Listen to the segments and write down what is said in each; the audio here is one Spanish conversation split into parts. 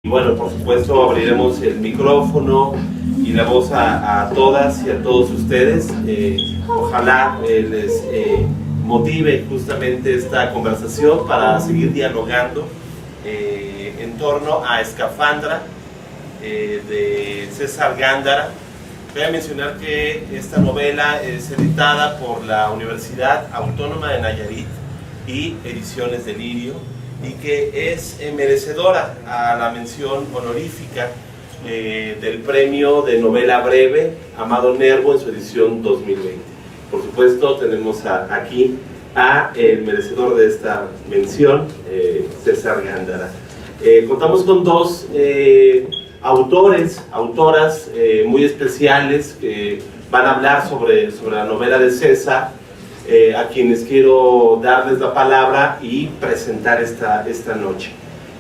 Bueno, por supuesto abriremos el micrófono y la voz a todas y a todos ustedes. Ojalá les motive justamente esta conversación para seguir dialogando en torno a Escafandra de César Gándara. Voy a mencionar que esta novela es editada por la Universidad Autónoma de Nayarit y Ediciones Delirio, y que es merecedora a la mención honorífica del premio de novela breve Amado Nervo en su edición 2020. Por supuesto tenemos aquí a el merecedor de esta mención, César Gándara. Contamos con dos autoras muy especiales que van a hablar sobre la novela de César, a quienes quiero darles la palabra y presentar esta noche.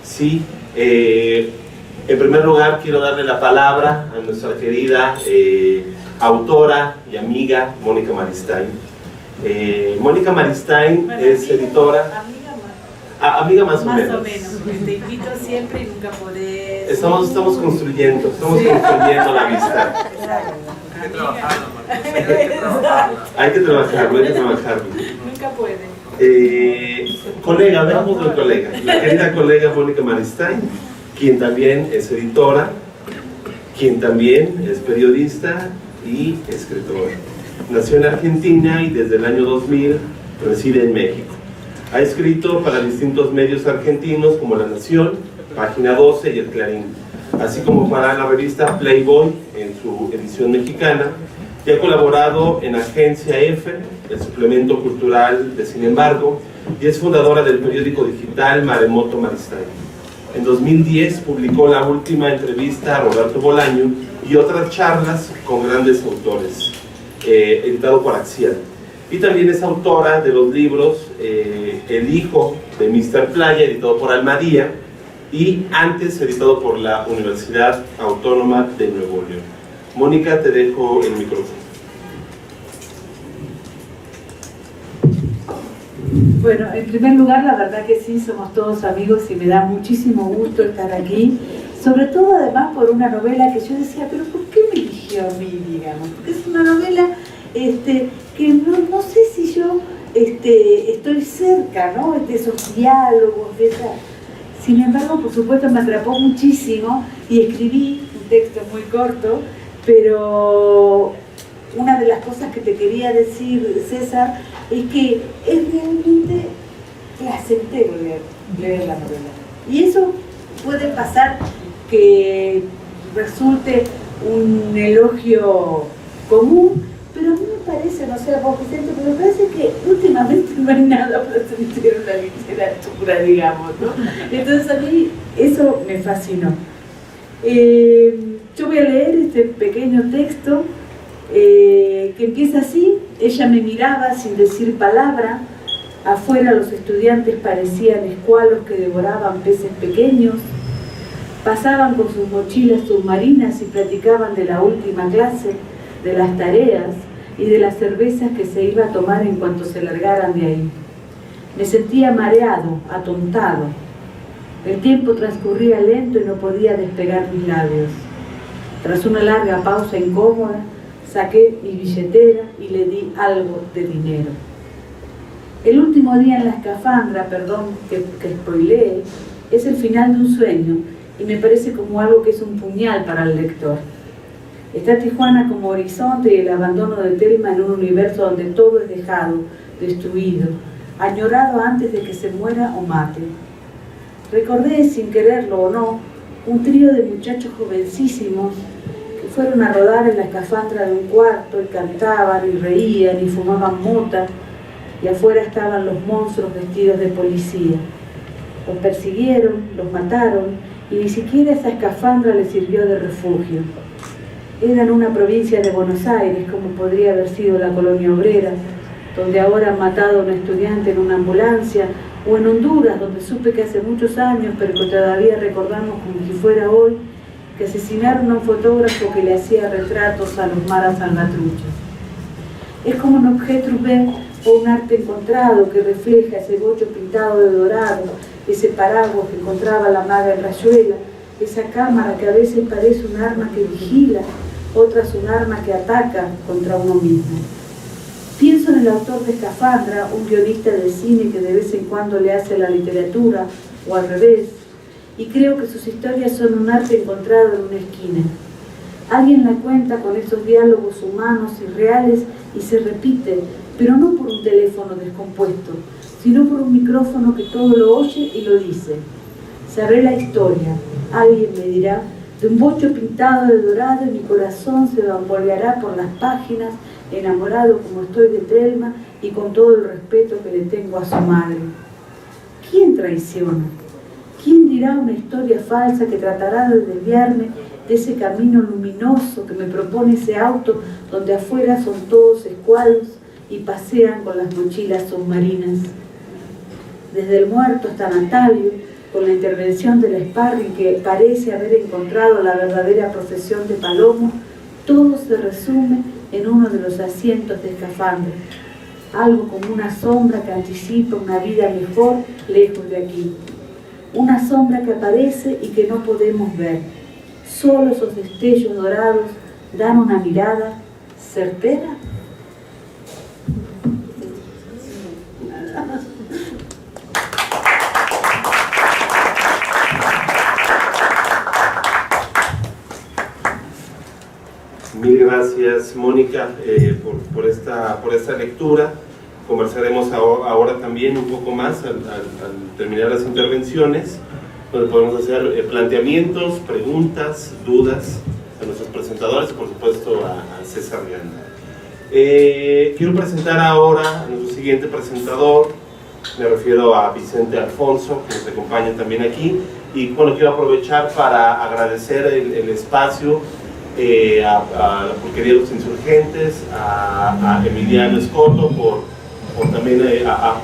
Sí, en primer lugar quiero darle la palabra a nuestra querida autora y amiga Mónica Maristain. Mónica Maristain, bueno, es editora. Amiga más o menos. Te invito siempre y nunca podés. Estamos construyendo la amistad. Hay que trabajarlo. Nunca puede. Colega, veamos del colega. La querida colega Mónica Maristain, quien también es editora, quien también es periodista y escritora. Nació en Argentina y desde el año 2000 reside en México. Ha escrito para distintos medios argentinos como La Nación, Página 12 y El Clarín, así como para la revista Playboy en su edición mexicana, y ha colaborado en Agencia F, el suplemento cultural de Sin Embargo, y es fundadora del periódico digital Maremoto Maristain. En 2010 publicó La Última Entrevista a Roberto Bolaño y otras charlas con grandes autores, editado por Axial. Y también es autora de los libros El Hijo de Mr. Playa, editado por Almadía, y antes editado por la Universidad Autónoma de Nuevo León. Mónica, te dejo el micrófono. Bueno, en primer lugar, la verdad que sí, somos todos amigos y me da muchísimo gusto estar aquí, sobre todo además por una novela que yo decía, pero ¿por qué me eligió a mí, digamos? Porque es una novela que no sé si yo estoy cerca, ¿no? De esos diálogos, de esa... Sin embargo, por supuesto, me atrapó muchísimo y escribí un texto muy corto, pero una de las cosas que te quería decir, César, es que es realmente placentero leer la novela. Y eso puede pasar que resulte un elogio común, pero a mí me parece, no sé a vos, Vicente, pero me parece que últimamente no hay nada placentero en la literatura, digamos, ¿no? Entonces a mí eso me fascinó. Yo voy a leer este pequeño texto que empieza así. Ella me miraba sin decir palabra. Afuera los estudiantes parecían escualos que devoraban peces pequeños. Pasaban con sus mochilas submarinas y platicaban de la última clase, de las tareas y de las cervezas que se iba a tomar en cuanto se largaran de ahí. Me sentía mareado, atontado. El tiempo transcurría lento y no podía despegar mis labios. Tras una larga pausa incómoda, saqué mi billetera y le di algo de dinero. El último día en la escafandra, perdón que spoileé, es el final de un sueño y me parece como algo que es un puñal para el lector. Está Tijuana como horizonte y el abandono de Telma en un universo donde todo es dejado, destruido, añorado antes de que se muera o mate. Recordé, sin quererlo o no, un trío de muchachos jovencísimos que fueron a rodar en la escafandra de un cuarto y cantaban y reían y fumaban mota, y afuera estaban los monstruos vestidos de policía. Los persiguieron, los mataron, y ni siquiera esa escafandra les sirvió de refugio. Eran una provincia de Buenos Aires, como podría haber sido la colonia obrera, donde ahora han matado a un estudiante en una ambulancia, o en Honduras, donde supe que hace muchos años, pero que todavía recordamos como si fuera hoy, que asesinaron a un fotógrafo que le hacía retratos a los maras salvatruchas. Es como un objeto urbano o un arte encontrado que refleja ese bocho pintado de dorado, ese paraguas que encontraba la maga en Rayuela, esa cámara que a veces parece un arma que vigila, otras un arma que ataca contra uno mismo. Pienso en el autor de Escafandra, un guionista de cine que de vez en cuando le hace la literatura, o al revés, y creo que sus historias son un arte encontrado en una esquina. Alguien la cuenta con esos diálogos humanos y reales y se repite, pero no por un teléfono descompuesto, sino por un micrófono que todo lo oye y lo dice. Sabré la historia, alguien me dirá, de un bocho pintado de dorado y mi corazón se bamboleará por las páginas, enamorado como estoy de Thelma y con todo el respeto que le tengo a su madre. ¿Quién traiciona? ¿Quién dirá una historia falsa que tratará de desviarme de ese camino luminoso que me propone ese auto donde afuera son todos escualos y pasean con las mochilas submarinas? Desde el muerto hasta Natalio, con la intervención del sparring que parece haber encontrado la verdadera profesión de Palomo, todo se resume en uno de los asientos de Escafandra, algo como una sombra que anticipa una vida mejor lejos de aquí, una sombra que aparece y que no podemos ver. Solo esos destellos dorados dan una mirada certera. Mil gracias, Mónica, por esta lectura. Conversaremos ahora también un poco más al terminar las intervenciones, donde podemos hacer planteamientos, preguntas, dudas a nuestros presentadores y por supuesto a César Ganda. Quiero presentar ahora a nuestro siguiente presentador. Me refiero a Vicente Alfonso, que nos acompaña también aquí, y bueno, quiero aprovechar para agradecer el espacio a la Pulquería de los Insurgentes, a Emiliano Escoto por también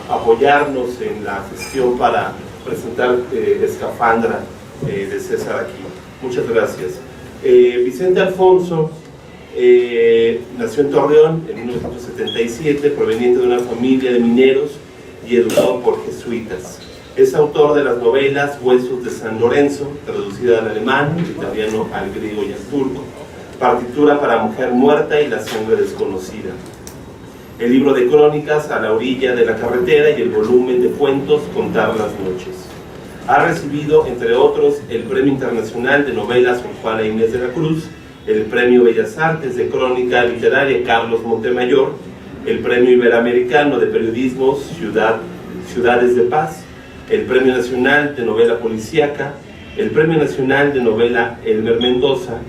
apoyarnos en la gestión para presentar Escafandra de César aquí. Muchas gracias. Vicente Alfonso nació en Torreón en 1977, proveniente de una familia de mineros y educado por jesuitas. Es autor de las novelas Huesos de San Lorenzo, traducida al alemán, italiano, al griego y al turco, Partitura para Mujer Muerta y La Sangre Desconocida, el libro de crónicas A la orilla de la carretera y el volumen de cuentos Contar las noches. Ha recibido, entre otros, el Premio Internacional de Novelas Sor Juana Inés de la Cruz, el Premio Bellas Artes de Crónica Literaria Carlos Montemayor, el Premio Iberoamericano de Periodismo Ciudades de Paz, el Premio Nacional de Novela Policíaca, el Premio Nacional de Novela Elmer Mendoza,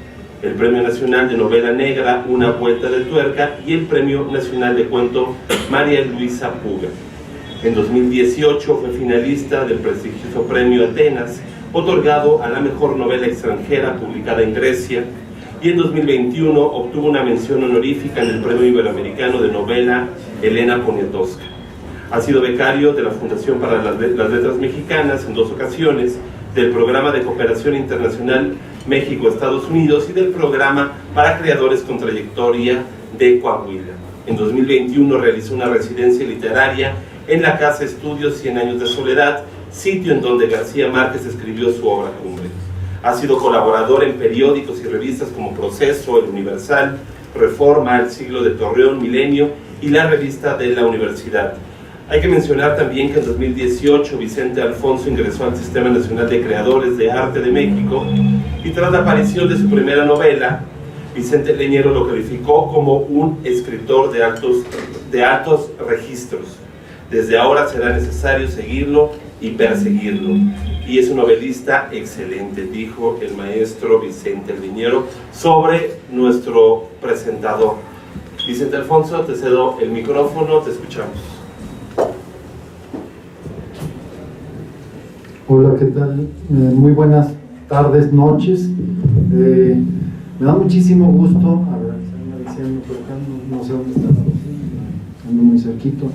el Premio Nacional de Novela Negra Una Vuelta de Tuerca y el Premio Nacional de Cuento María Luisa Puga. En 2018 fue finalista del prestigioso Premio Atenas, otorgado a la mejor novela extranjera publicada en Grecia, y en 2021 obtuvo una mención honorífica en el Premio Iberoamericano de Novela Elena Poniatowska. Ha sido becario de la Fundación para las Letras Mexicanas en 2 ocasiones, del Programa de Cooperación Internacional México-Estados Unidos y del Programa para Creadores con Trayectoria de Coahuila. En 2021 realizó una residencia literaria en la Casa Estudios 100 Años de Soledad, sitio en donde García Márquez escribió su obra cumbre. Ha sido colaborador en periódicos y revistas como Proceso, El Universal, Reforma, El Siglo de Torreón, Milenio y la Revista de la Universidad. Hay que mencionar también que en 2018 Vicente Alfonso ingresó al Sistema Nacional de Creadores de Arte de México y tras la aparición de su primera novela, Vicente Leñero lo calificó como un escritor de altos registros. Desde ahora será necesario seguirlo y perseguirlo. Y es un novelista excelente, dijo el maestro Vicente Leñero sobre nuestro presentador. Vicente Alfonso, te cedo el micrófono, te escuchamos. Hola, ¿qué tal? Muy buenas tardes, noches. Me da muchísimo gusto. A ver, se me diciendo por acá, no sé dónde está la bocina, ando muy cerquito.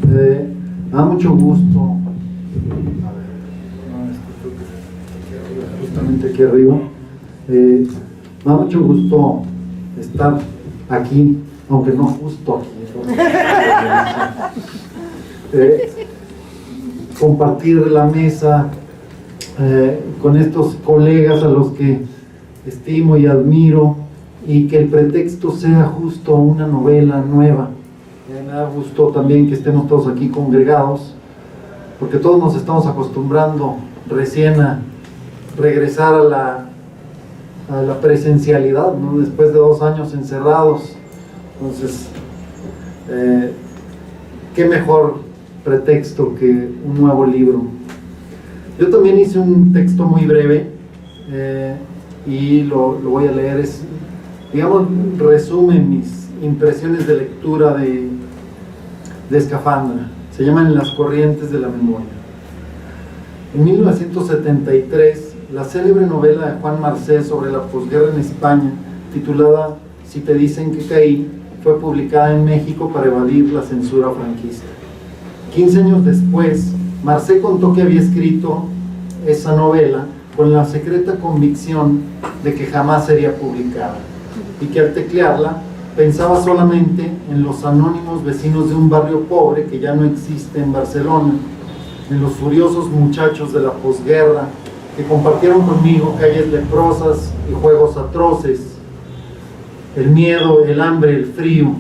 Me da mucho gusto. A ver, justamente aquí arriba. Me da mucho gusto estar aquí, aunque no justo aquí. Compartir la mesa con estos colegas a los que estimo y admiro, y que el pretexto sea justo una novela nueva. Me da gusto también que estemos todos aquí congregados, porque todos nos estamos acostumbrando recién a regresar a la presencialidad, ¿no? Después de 2 años encerrados. Entonces, qué mejor pretexto que un nuevo libro. Yo también hice un texto muy breve y lo voy a leer. Es, digamos, resume mis impresiones de lectura de Escafandra. Se llama En las corrientes de la memoria. En 1973, la célebre novela de Juan Marcé sobre la posguerra en España, titulada Si te dicen que caí, fue publicada en México para evadir la censura franquista. 15 años después, Marcé contó que había escrito esa novela con la secreta convicción de que jamás sería publicada, y que al teclearla pensaba solamente en los anónimos vecinos de un barrio pobre que ya no existe en Barcelona, en los furiosos muchachos de la posguerra que compartieron conmigo calles leprosas y juegos atroces, el miedo, el hambre, el frío.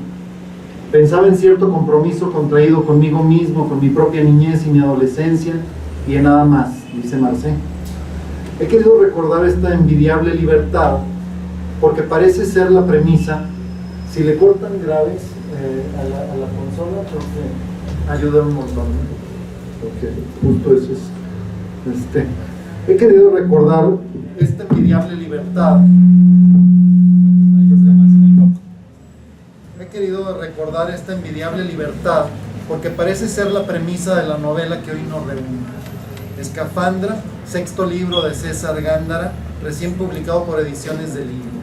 Pensaba en cierto compromiso contraído conmigo mismo, con mi propia niñez y mi adolescencia, y en nada más, dice Marcé. He querido recordar esta envidiable libertad porque parece ser la premisa. Si le cortan graves a la consola, creo que ayuda un montón, ¿no? Porque justo eso es. He querido recordar esta envidiable libertad. He querido recordar esta envidiable libertad porque parece ser la premisa de la novela que hoy nos reúne. Escafandra, 6º libro de César Gándara, recién publicado por Ediciones del Libro.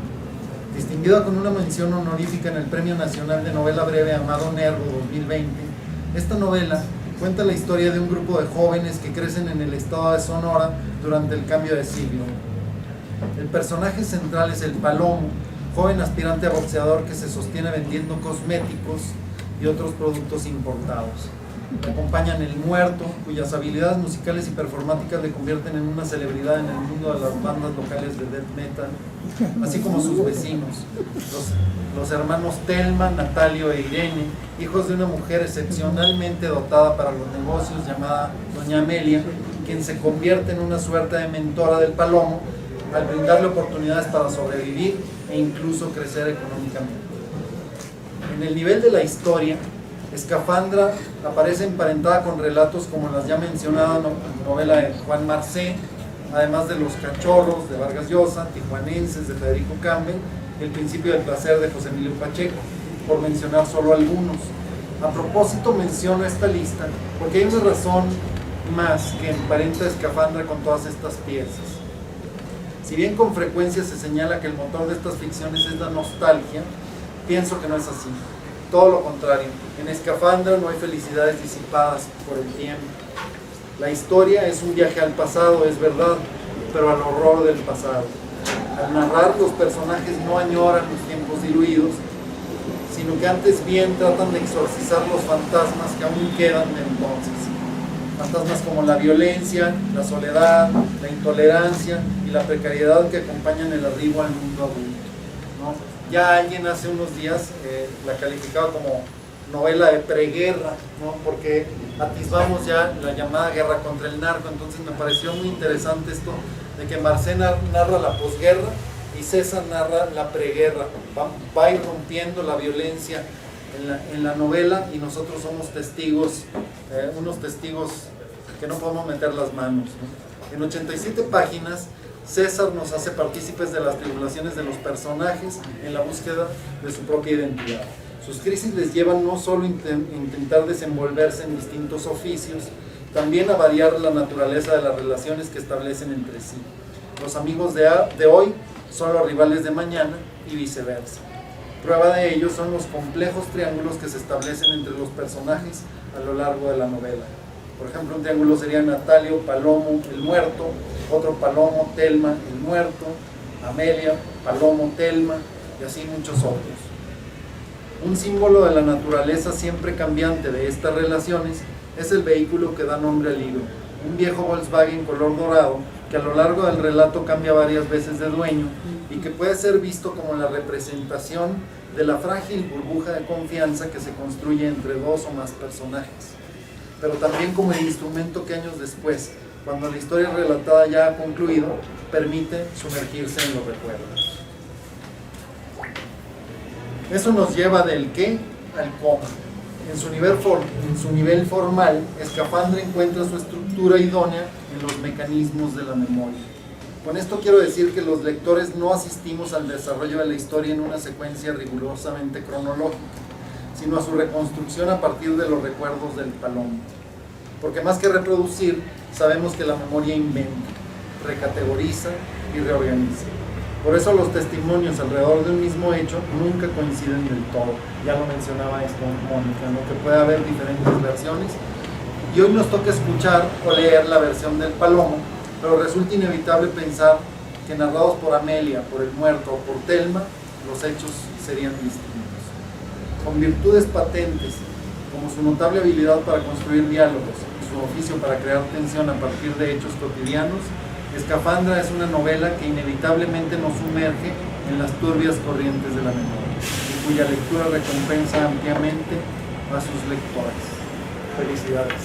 Distinguida con una mención honorífica en el Premio Nacional de Novela Breve Amado Nervo 2020, esta novela cuenta la historia de un grupo de jóvenes que crecen en el estado de Sonora durante el cambio de siglo. El personaje central es el Palomo, joven aspirante a boxeador que se sostiene vendiendo cosméticos y otros productos importados. Le acompañan el Muerto, cuyas habilidades musicales y performáticas le convierten en una celebridad en el mundo de las bandas locales de death metal, así como sus vecinos, los hermanos Telma, Natalio e Irene, hijos de una mujer excepcionalmente dotada para los negocios llamada Doña Amelia, quien se convierte en una suerte de mentora del Palomo al brindarle oportunidades para sobrevivir e incluso crecer económicamente. En el nivel de la historia, Escafandra aparece emparentada con relatos como las ya mencionadas novela de Juan Marcé, además de Los Cachorros de Vargas Llosa, Tijuanenses de Federico Campbell, El Principio del Placer de José Emilio Pacheco, por mencionar solo algunos. A propósito menciono esta lista porque hay una razón más que emparenta a Escafandra con todas estas piezas. Si bien con frecuencia se señala que el motor de estas ficciones es la nostalgia, pienso que no es así. Todo lo contrario, en Escafandra no hay felicidades disipadas por el tiempo. La historia es un viaje al pasado, es verdad, pero al horror del pasado. Al narrar, los personajes no añoran los tiempos diluidos, sino que antes bien tratan de exorcizar los fantasmas que aún quedan de entonces. Fantasmas como la violencia, la soledad, la intolerancia y la precariedad que acompañan el arribo al mundo adulto, ¿no? Ya alguien hace unos días la calificaba como novela de preguerra, ¿no? Porque atisbamos ya la llamada guerra contra el narco. Entonces me pareció muy interesante esto de que Marcé narra la posguerra y César narra la preguerra. Va a ir rompiendo la violencia en la novela y nosotros somos testigos, unos testigos que no podemos meter las manos, ¿no? En 87 páginas César nos hace partícipes de las tribulaciones de los personajes en la búsqueda de su propia identidad. Sus crisis les llevan no solo a intentar desenvolverse en distintos oficios, también a variar la naturaleza de las relaciones que establecen entre sí. Los amigos de hoy son los rivales de mañana y viceversa. Prueba de ello son los complejos triángulos que se establecen entre los personajes a lo largo de la novela. Por ejemplo, un triángulo sería Natalio, Palomo, el Muerto, otro Palomo, Telma, el Muerto, Amelia, Palomo, Telma, y así muchos otros. Un símbolo de la naturaleza siempre cambiante de estas relaciones es el vehículo que da nombre al libro, un viejo Volkswagen color dorado que a lo largo del relato cambia varias veces de dueño y que puede ser visto como la representación de la frágil burbuja de confianza que se construye entre dos o más personajes, pero también como el instrumento que años después, cuando la historia relatada ya ha concluido, permite sumergirse en los recuerdos. Eso nos lleva del qué al cómo. En su nivel formal, Escafandra encuentra su estructura idónea en los mecanismos de la memoria. Con esto quiero decir que los lectores no asistimos al desarrollo de la historia en una secuencia rigurosamente cronológica, sino a su reconstrucción a partir de los recuerdos del palomo. Porque más que reproducir, sabemos que la memoria inventa, recategoriza y reorganiza. Por eso los testimonios alrededor de un mismo hecho nunca coinciden del todo. Ya lo mencionaba esto Mónica, ¿no? Que puede haber diferentes versiones. Y hoy nos toca escuchar o leer la versión del palomo, pero resulta inevitable pensar que narrados por Amelia, por el muerto o por Telma, los hechos serían distintos. Con virtudes patentes, como su notable habilidad para construir diálogos y su oficio para crear tensión a partir de hechos cotidianos, Escafandra es una novela que inevitablemente nos sumerge en las turbias corrientes de la memoria y cuya lectura recompensa ampliamente a sus lectores. Felicidades.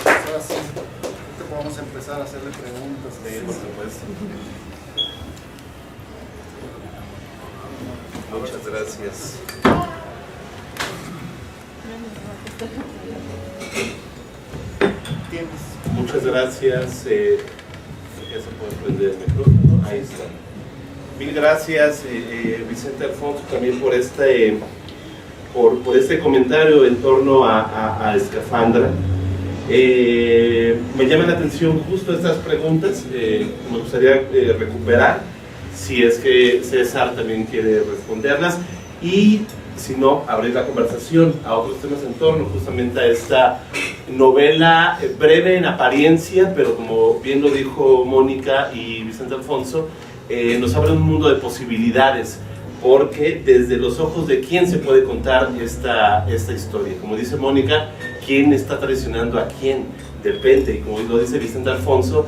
Ahora sí, podemos empezar a hacerle preguntas. Sí, por supuesto. Muchas gracias. Muchas gracias. Ya se puede prender el micrófono. Ahí está. Mil gracias, Vicente Alfonso, también por este comentario en torno a Escafandra. Me llama la atención justo estas preguntas. Me gustaría recuperar, si es que César también quiere responderlas, y si no, abrir la conversación a otros temas en torno justamente a esta novela breve en apariencia, pero como bien lo dijo Mónica y Vicente Alfonso, nos abre un mundo de posibilidades, porque desde los ojos de quién se puede contar esta historia. Como dice Mónica, ¿quién está traicionando a quién? Depende, y como lo dice Vicente Alfonso,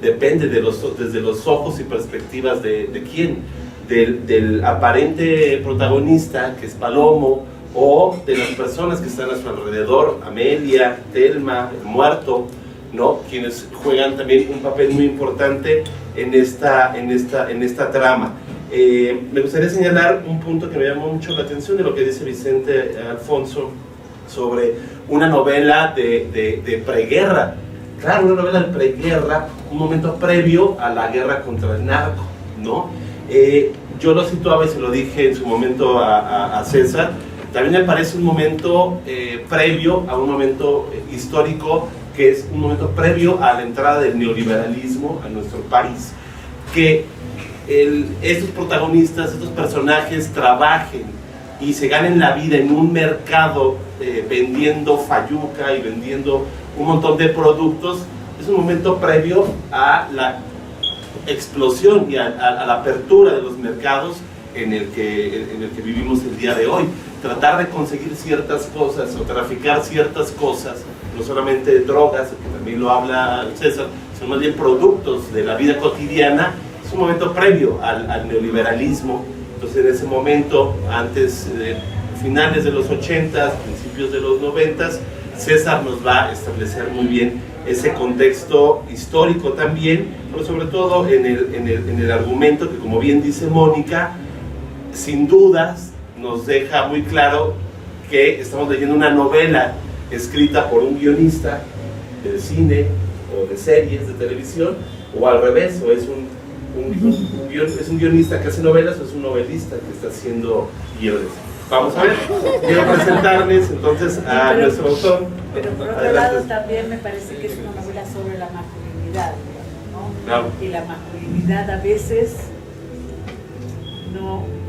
depende desde los ojos y perspectivas de quién. Del aparente protagonista, que es Palomo, o de las personas que están a su alrededor, Amelia, Telma, el muerto, ¿no? Quienes juegan también un papel muy importante en esta trama. Me gustaría señalar un punto que me llamó mucho la atención de lo que dice Vicente Alfonso sobre una novela de preguerra. Claro, una novela de preguerra, un momento previo a la guerra contra el narco, ¿no? Yo lo situaba y se lo dije en su momento a César. También me parece un momento previo a un momento histórico, que es un momento previo a la entrada del neoliberalismo a nuestro país. Que estos protagonistas, estos personajes trabajen y se ganen la vida en un mercado vendiendo fayuca y vendiendo un montón de productos, es un momento previo a la explosión y a la apertura de los mercados en el que vivimos el día de hoy. Tratar de conseguir ciertas cosas o traficar ciertas cosas, no solamente drogas, que también lo habla César, sino más bien productos de la vida cotidiana, es un momento previo al neoliberalismo. Entonces en ese momento, antes de finales de los 80s, principios de los 90s, César nos va a establecer muy bien ese contexto histórico también, pero sobre todo en el argumento que, como bien dice Mónica, sin dudas nos deja muy claro que estamos leyendo una novela escrita por un guionista de cine o de series de televisión, o al revés, o es un guionista que hace novelas, o es un novelista que está haciendo guiones. Vamos a ver, quiero presentarles entonces a nuestro autor. Pero por otro lado también me parece que es una novela sobre la masculinidad, ¿no? Claro. Y la masculinidad a veces no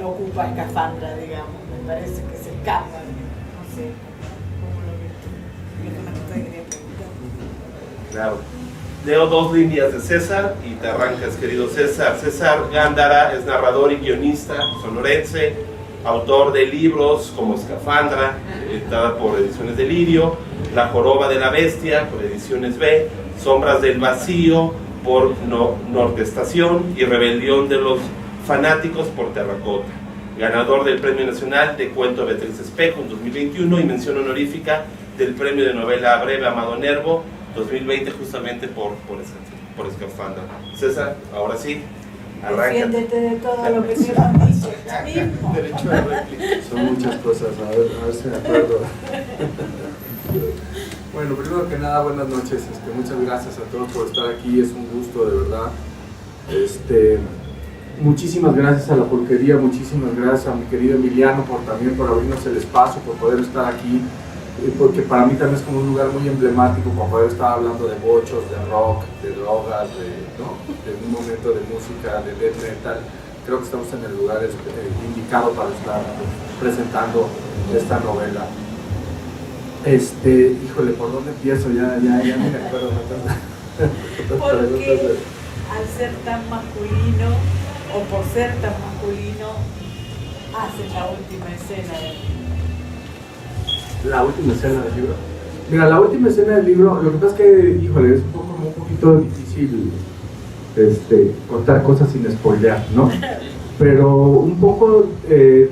ocupa Escafandra, digamos, me parece que se escapa, no sé, ¿cómo lo ves? Es una cosa que quería preguntar. Claro. Leo dos líneas de César y te arrancas, querido César. César Gándara es narrador y guionista sonorense, autor de libros como Escafandra, editada por Ediciones Delirio, La Joroba de la Bestia, por Ediciones B, Sombras del Vacío, por Nortestación, y Rebelión de los Fanáticos, por Terracota. Ganador del Premio Nacional de Cuento Beatriz Espejo en 2021 y mención honorífica del Premio de Novela Breve Amado Nervo 2020, justamente por Escafandra. César, ahora sí, arranca. Defiéndete de todo lo que se han dicho. Derecho de réplica. Son muchas cosas, a ver si me acuerdo. Bueno, primero que nada, buenas noches. Muchas gracias a todos por estar aquí, es un gusto, de verdad. Muchísimas gracias a La Pulquería, muchísimas gracias a mi querido Emiliano también por abrirnos el espacio, por poder estar aquí, porque para mí también es como un lugar muy emblemático para poder estar hablando de bochos, de rock, de drogas, de un momento de música, de death metal. Creo que estamos en el lugar indicado para estar presentando esta novela. Híjole, ¿por dónde empiezo? Ya no me acuerdo. Porque al ser tan masculino, o por ser tan masculino, haces la última escena del La última escena del libro. Mira, la última escena del libro, lo que pasa es que, híjole, es un poquito difícil contar cosas sin spoilear, ¿no? Pero un poco,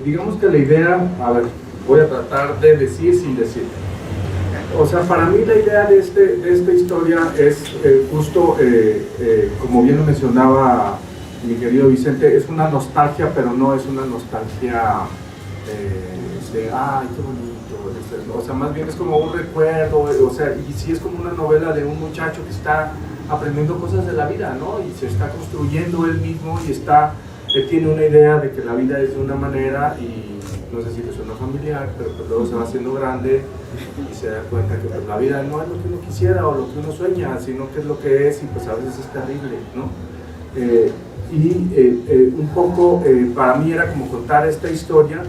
digamos que la idea, a ver, voy a tratar de decir sin decir. O sea, para mí la idea de esta historia es justo, como bien lo mencionaba mi querido Vicente, es una nostalgia, pero no es una nostalgia de, ay, qué bonito, o sea, más bien es como un recuerdo, o sea, y sí es como una novela de un muchacho que está aprendiendo cosas de la vida, ¿no? Y se está construyendo él mismo y él tiene una idea de que la vida es de una manera y no sé si le suena familiar, pero pues luego se va haciendo grande y se da cuenta que pues la vida no es lo que uno quisiera o lo que uno sueña, sino que es lo que es y pues a veces es terrible, ¿no? Un poco para mí era como contar esta historia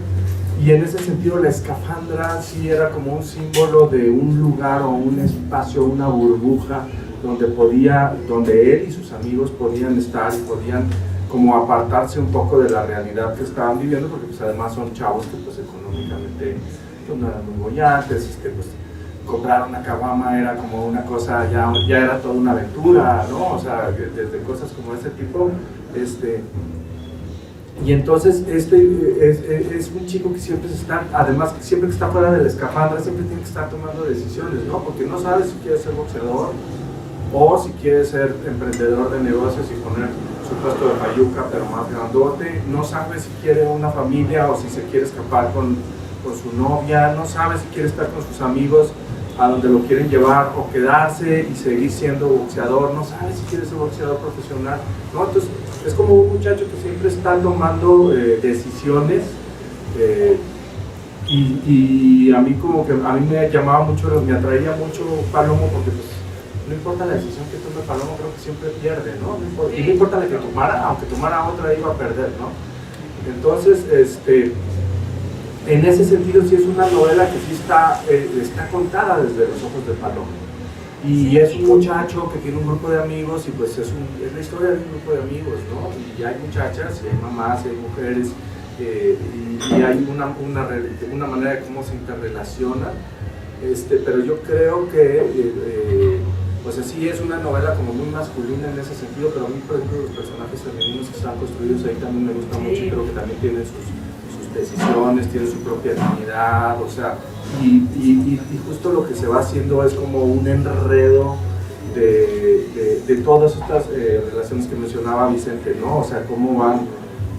y en ese sentido la escafandra sí era como un símbolo de un lugar o un espacio, una burbuja donde él y sus amigos podían estar y podían como apartarse un poco de la realidad que estaban viviendo, porque pues además son chavos que pues económicamente pues, no eran muy bollantes, pues comprar una caguama era como una cosa, ya era toda una aventura, ¿no? O sea, desde cosas como ese tipo, y entonces es un chico que siempre además siempre que está fuera de la escafandra, siempre tiene que estar tomando decisiones, ¿no? Porque no sabe si quiere ser boxeador o si quiere ser emprendedor de negocios y poner su puesto de payuca, pero más grandote, no sabe si quiere una familia o si se quiere escapar con su novia, no sabe si quiere estar con sus amigos a donde lo quieren llevar o quedarse y seguir siendo boxeador, no sabe si quiere ser boxeador profesional, ¿no? Entonces es como un muchacho que siempre está tomando decisiones y a mí como que a mí me llamaba mucho, me atraía mucho Palomo porque pues no importa la decisión que tome Palomo, creo que siempre pierde, ¿no? Y no importa la que tomara, aunque tomara otra iba a perder, ¿no? Entonces, en ese sentido sí es una novela que sí está contada desde los ojos de Palomo. Y es un muchacho que tiene un grupo de amigos y pues es la historia de un grupo de amigos, ¿no? Y hay muchachas, y hay mamás, y hay mujeres, y hay una manera de cómo se interrelacionan. Pero yo creo que pues así es una novela como muy masculina en ese sentido, pero a mí, por ejemplo, los personajes femeninos que están construidos ahí también me gustan mucho y creo que también tienen sus decisiones, tienen su propia dignidad, o sea, y justo lo que se va haciendo es como un enredo de todas estas relaciones que mencionaba Vicente, ¿no? O sea, cómo van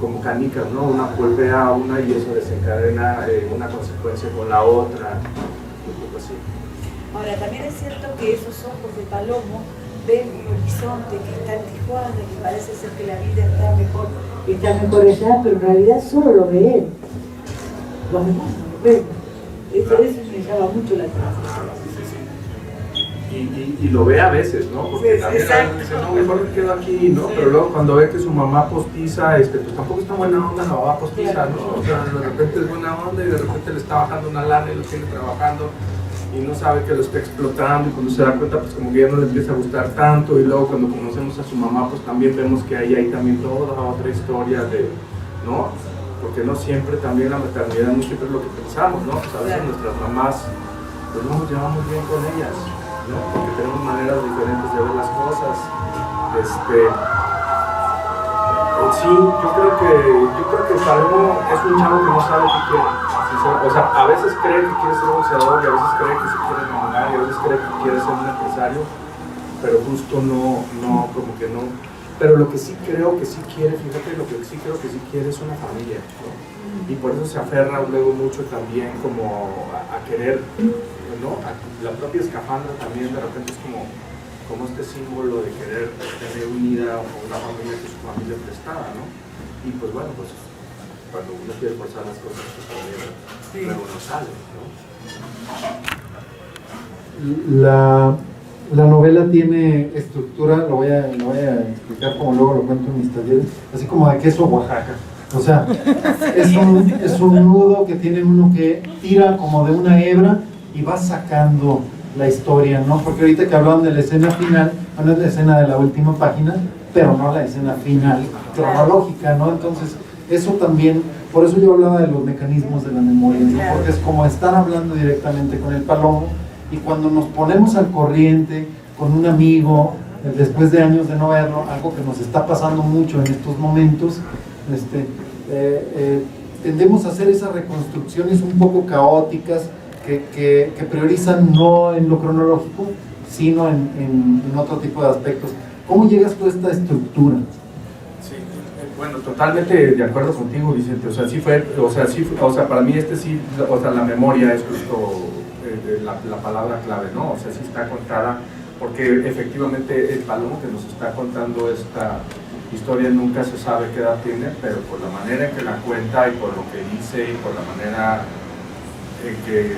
como canicas, ¿no? Una golpea a una y eso desencadena una consecuencia con la otra, un poco así. Ahora, también es cierto que esos ojos de Palomo ven un horizonte que está en Tijuana, que parece ser que la vida está mejor allá, pero en realidad solo lo ve él. Los demás no lo ven. Eso me llama mucho la atención. Y lo ve a veces, ¿no? Porque también a veces dice, no, mejor me quedo aquí, ¿no? Sí. Pero luego cuando ve que su mamá postiza, pues tampoco está buena onda la mamá postiza, ¿no? O sea, de repente es buena onda y de repente le está bajando una lana y lo tiene trabajando y no sabe que lo está explotando y cuando se da cuenta pues como que ya no le empieza a gustar tanto y luego cuando conocemos a su mamá pues también vemos que ahí hay también toda otra historia de, ¿no? porque no siempre también la maternidad no siempre es lo que pensamos, ¿no? Pues a veces nuestras mamás, pues no nos llevamos bien con ellas, ¿no? Porque tenemos maneras diferentes de ver las cosas. Sí, yo creo que Palomo es un chavo que no sabe qué quiere. O sea, a veces cree que quiere ser boxeador y a veces cree que se quiere enamorar y a veces cree que quiere ser un empresario, pero justo no, como que no. Pero lo que sí creo que sí quiere, fíjate, lo que sí creo que sí quiere es una familia, ¿no? Y por eso se aferra luego mucho también como a querer, ¿no? La propia escafandra también de repente es como este símbolo de querer tener unida una familia que es su familia prestada, ¿no? Y pues bueno, pues cuando uno quiere forzar las cosas, pues también luego no sale, ¿no? La novela tiene estructura, lo voy a explicar como luego lo cuento en mis talleres, así como de queso Oaxaca. O sea, es un nudo que tiene uno que tira como de una hebra y va sacando la historia, ¿no? Porque ahorita que hablaban de la escena final, bueno, es la escena de la última página, pero no la escena final cronológica, ¿no? Entonces, eso también, por eso yo hablaba de los mecanismos de la memoria, ¿no? Porque es como estar hablando directamente con el Palomo, y cuando nos ponemos al corriente con un amigo, después de años de no verlo, algo que nos está pasando mucho en estos momentos, tendemos a hacer esas reconstrucciones un poco caóticas, que priorizan no en lo cronológico, sino en otro tipo de aspectos. ¿Cómo llegas tú a esta estructura? Sí, bueno, totalmente de acuerdo contigo, Vicente. O sea, para mí la memoria es justo la palabra clave, ¿no? O sea, sí está contada, porque efectivamente el Palomo que nos está contando esta historia nunca se sabe qué edad tiene, pero por la manera en que la cuenta y por lo que dice y por la manera que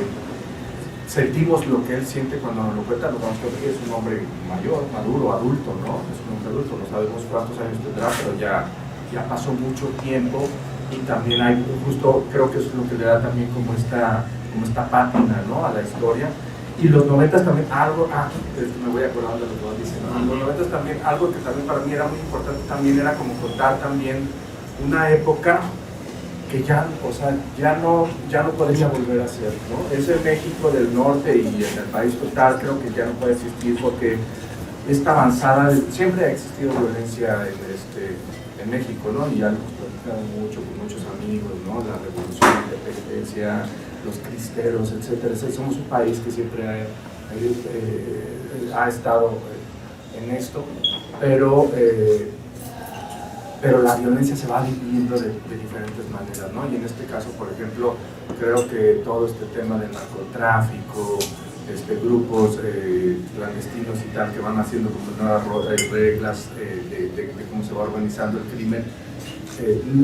sentimos lo que él siente cuando nos lo cuenta, nos damos cuenta que es un hombre mayor, maduro, adulto, ¿no? Es un hombre adulto, no sabemos cuántos años tendrá, pero ya pasó mucho tiempo y también hay, justo creo que eso es lo que le da también como esta pátina, ¿no? A la historia. Y los 90s también, me voy acordando de lo que vas diciendo, ¿no? Los 90s también, algo que también para mí era muy importante también era como contar también una época que ya no podría volver a ser, ¿no? Ese México del norte y en el país total creo que ya no puede existir porque esta avanzada, siempre ha existido violencia en México, ¿no? Y ya lo hemos platicado mucho con muchos amigos, ¿no? La revolución, la independencia, los cristeros, etcétera. Somos un país que siempre ha estado en esto, pero la violencia se va dividiendo de diferentes maneras, ¿no? Y en este caso, por ejemplo, creo que todo este tema del narcotráfico, grupos clandestinos y tal, que van haciendo como nuevas reglas de cómo se va organizando el crimen,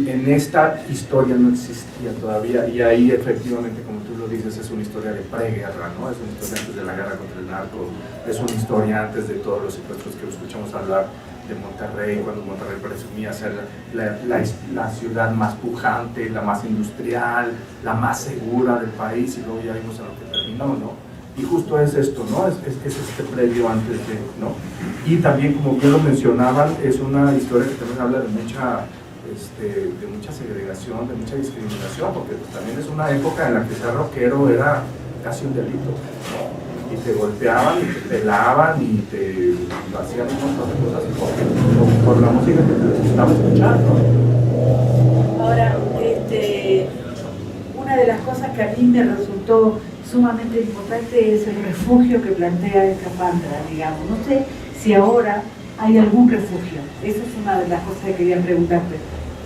en esta historia no existía todavía, y ahí efectivamente, como tú lo dices, es una historia de preguerra, ¿no? Es una historia antes de la guerra contra el narco, es una historia antes de todos los secuestros que escuchamos hablar de Monterrey, cuando Monterrey presumía ser la ciudad más pujante, la más industrial, la más segura del país, y luego ya vimos en lo que terminó, ¿no? Y justo es esto, ¿no? Es este previo antes de, ¿no? Y también, como bien lo mencionaban, es una historia que también habla de mucha segregación, de mucha discriminación, porque pues, también es una época en la que ser rockero era casi un delito, ¿no? Y te golpeaban y te pelaban y te hacían un montón de cosas por la música que te estaba escuchando. Ahora, una de las cosas que a mí me resultó sumamente importante es el refugio que plantea Escafandra, digamos. No sé si ahora hay algún refugio. Esa es una de las cosas que quería preguntarte.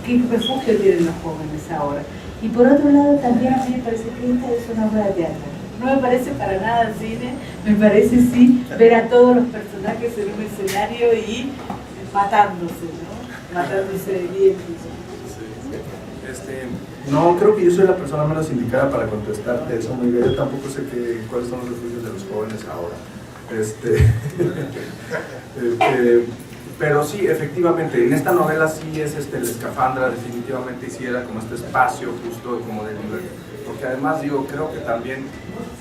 ¿Qué refugio tienen los jóvenes ahora? Y por otro lado, también a mí me parece que esta es una obra de teatro. No me parece para nada cine, me parece sí ver a todos los personajes en un escenario y matándose, ¿no? Matándose bien. No, creo que yo soy la persona menos indicada para contestarte eso, Miguel. Yo tampoco sé cuáles son los refugios de los jóvenes ahora. Pero sí, efectivamente, en esta novela sí es el Escafandra, definitivamente hiciera como este espacio justo como de libertad. Porque además digo, creo que también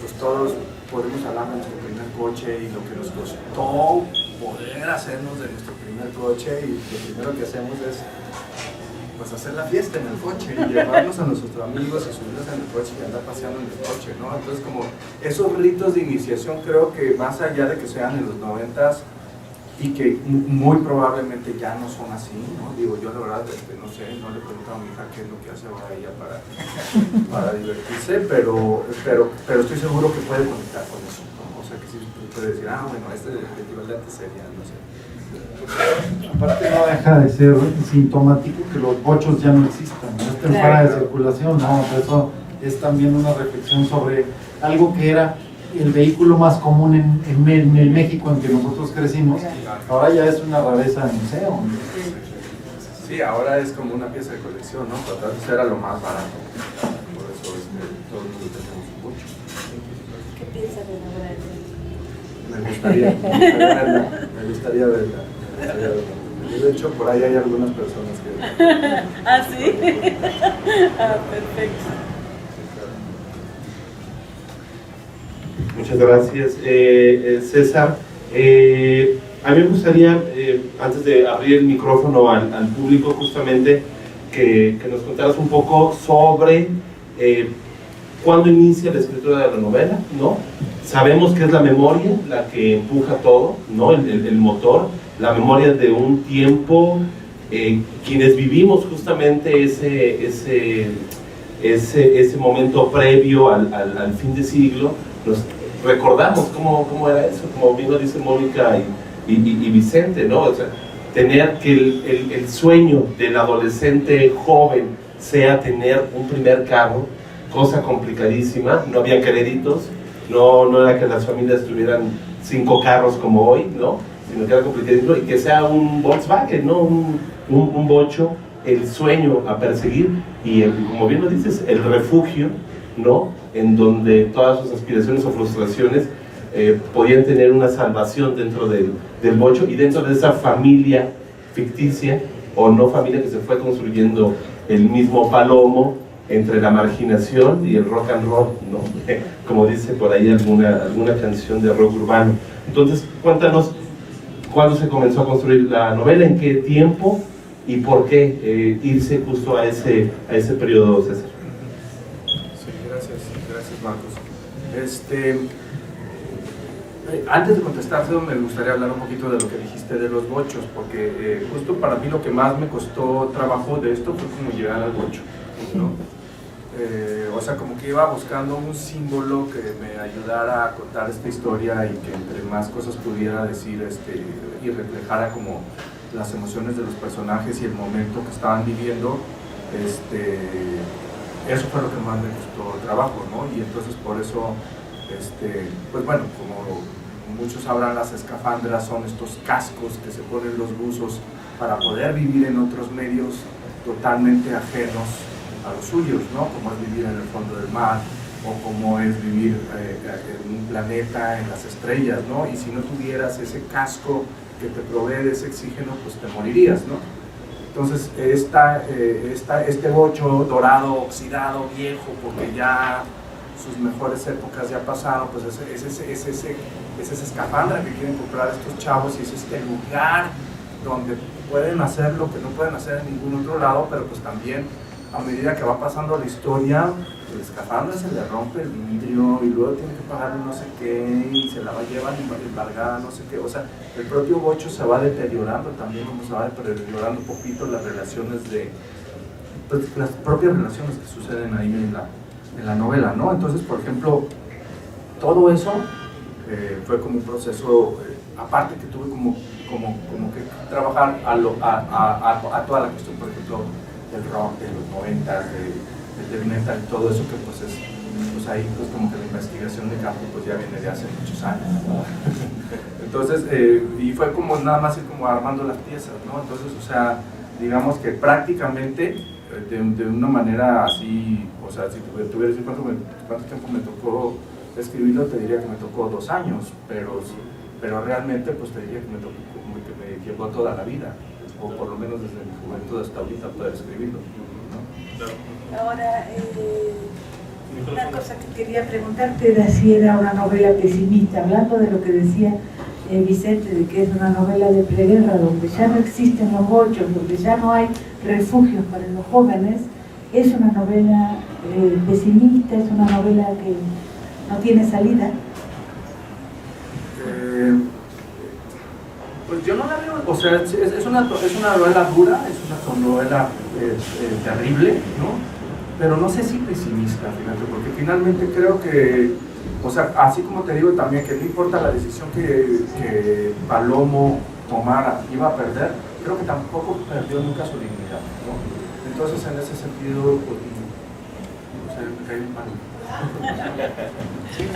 pues todos podemos hablar de nuestro primer coche y lo que nos costó poder hacernos de nuestro primer coche, y lo primero que hacemos es pues hacer la fiesta en el coche y llevarnos a nuestros amigos y subirnos en el coche y andar paseando en el coche, ¿no? Entonces como esos ritos de iniciación creo que más allá de que sean en los 90s y que muy probablemente ya no son así, ¿no? Digo, yo la verdad no sé, no le pregunto a mi hija qué es lo que hace ahora ella para divertirse, pero estoy seguro que puede conectar con eso, ¿no? O sea que sí puede decir, bueno, este equivalente sería, no sé. Aparte no deja de ser sintomático que los bochos ya no existan, no estén fuera de circulación, ¿no? Eso es también una reflexión sobre algo que era el vehículo más común en el México en que nosotros crecimos, ahora ya es una rareza de museo. Sí, ahora es como una pieza de colección, ¿no? Tratar de ser a lo más barato, por eso todo el mundo tenemos un bocho. ¿Qué piensas de la obra de teatro? Me gustaría verla. Y de hecho, por ahí hay algunas personas que... ¿Ah, sí? Perfecto. Muchas gracias, César. A mí me gustaría, antes de abrir el micrófono al público, justamente que nos contaras un poco sobre cuándo inicia la escritura de la novela, ¿no? Sabemos que es la memoria la que empuja todo, ¿no? El motor, la memoria de un tiempo, quienes vivimos justamente ese momento previo al fin de siglo, nos recordamos cómo era eso, como bien lo dice Mónica y Vicente, ¿no? O sea, tener que el sueño del adolescente joven sea tener un primer carro, cosa complicadísima, no había créditos, no era que las familias tuvieran 5 carros como hoy, ¿no? Sino que era complicadísimo, y que sea un Volkswagen, ¿no? Un bocho, el sueño a perseguir, y como bien lo dices, el refugio, ¿no? En donde todas sus aspiraciones o frustraciones podían tener una salvación dentro del bocho y dentro de esa familia ficticia o no familia que se fue construyendo el mismo Palomo entre la marginación y el rock and roll, ¿no? Como dice por ahí alguna canción de rock urbano. Entonces, cuéntanos cuándo se comenzó a construir la novela, en qué tiempo y por qué irse justo a ese periodo, César. Sí, gracias Marcos. Antes de contestarte, me gustaría hablar un poquito de lo que dijiste de los bochos, porque justo para mí lo que más me costó trabajo de esto fue como llegar al bocho, ¿no? O sea, como que iba buscando un símbolo que me ayudara a contar esta historia y que entre más cosas pudiera decir y reflejara como las emociones de los personajes y el momento que estaban viviendo. Eso fue lo que más me costó trabajo, ¿no? Y entonces por eso, pues bueno, como muchos sabrán, las escafandras son estos cascos que se ponen los buzos para poder vivir en otros medios totalmente ajenos a los suyos, ¿no? Como es vivir en el fondo del mar, o como es vivir en un planeta, en las estrellas, ¿no? Y si no tuvieras ese casco que te provee de ese oxígeno, pues te morirías, ¿no? Entonces, este bocho dorado, oxidado, viejo, porque ya sus mejores épocas ya pasaron, pues es esa escafandra que quieren comprar estos chavos, y es este lugar donde pueden hacer lo que no pueden hacer en ningún otro lado, pero pues también a medida que va pasando la historia, el escafandra se le rompe el vidrio y luego tiene que pagarle no sé qué y se la llevan embargada, no sé qué. O sea, el propio bocho se va deteriorando también, como se va deteriorando un poquito las relaciones pues, las propias relaciones que suceden ahí en la novela, ¿no? Entonces, por ejemplo, todo eso fue como un proceso, aparte que tuve como que trabajar a toda la cuestión, por ejemplo, del rock de los 90, del heavy metal y todo eso, que pues es, pues ahí pues como que la investigación de campo pues ya viene de hace muchos años, ¿no? Entonces, y fue como nada más ir como armando las piezas, ¿no? Entonces, o sea, digamos que prácticamente de una manera así, o sea, si tuviera que decir cuánto tiempo me tocó escribirlo, te diría que me tocó 2 años, pero realmente pues te diría que me llevó toda la vida, o por lo menos desde mi juventud hasta ahorita poder escribirlo, ¿no? Ahora, una cosa que quería preguntarte era si era una novela pesimista, hablando de lo que decía Vicente, de que es una novela de preguerra, donde ya no existen los gochos, donde ya no hay refugios para los jóvenes, es una novela pesimista, es una novela que no tiene salida. Pues yo no la veo, o sea, es una novela dura, es una novela terrible, ¿no? Pero no sé si pesimista, fíjate, porque finalmente creo que, o sea, así como te digo también que no importa la decisión que Palomo tomara, iba a perder, creo que tampoco perdió nunca su dignidad, ¿no? Entonces, en ese sentido, pues, o sea, me cae un palo.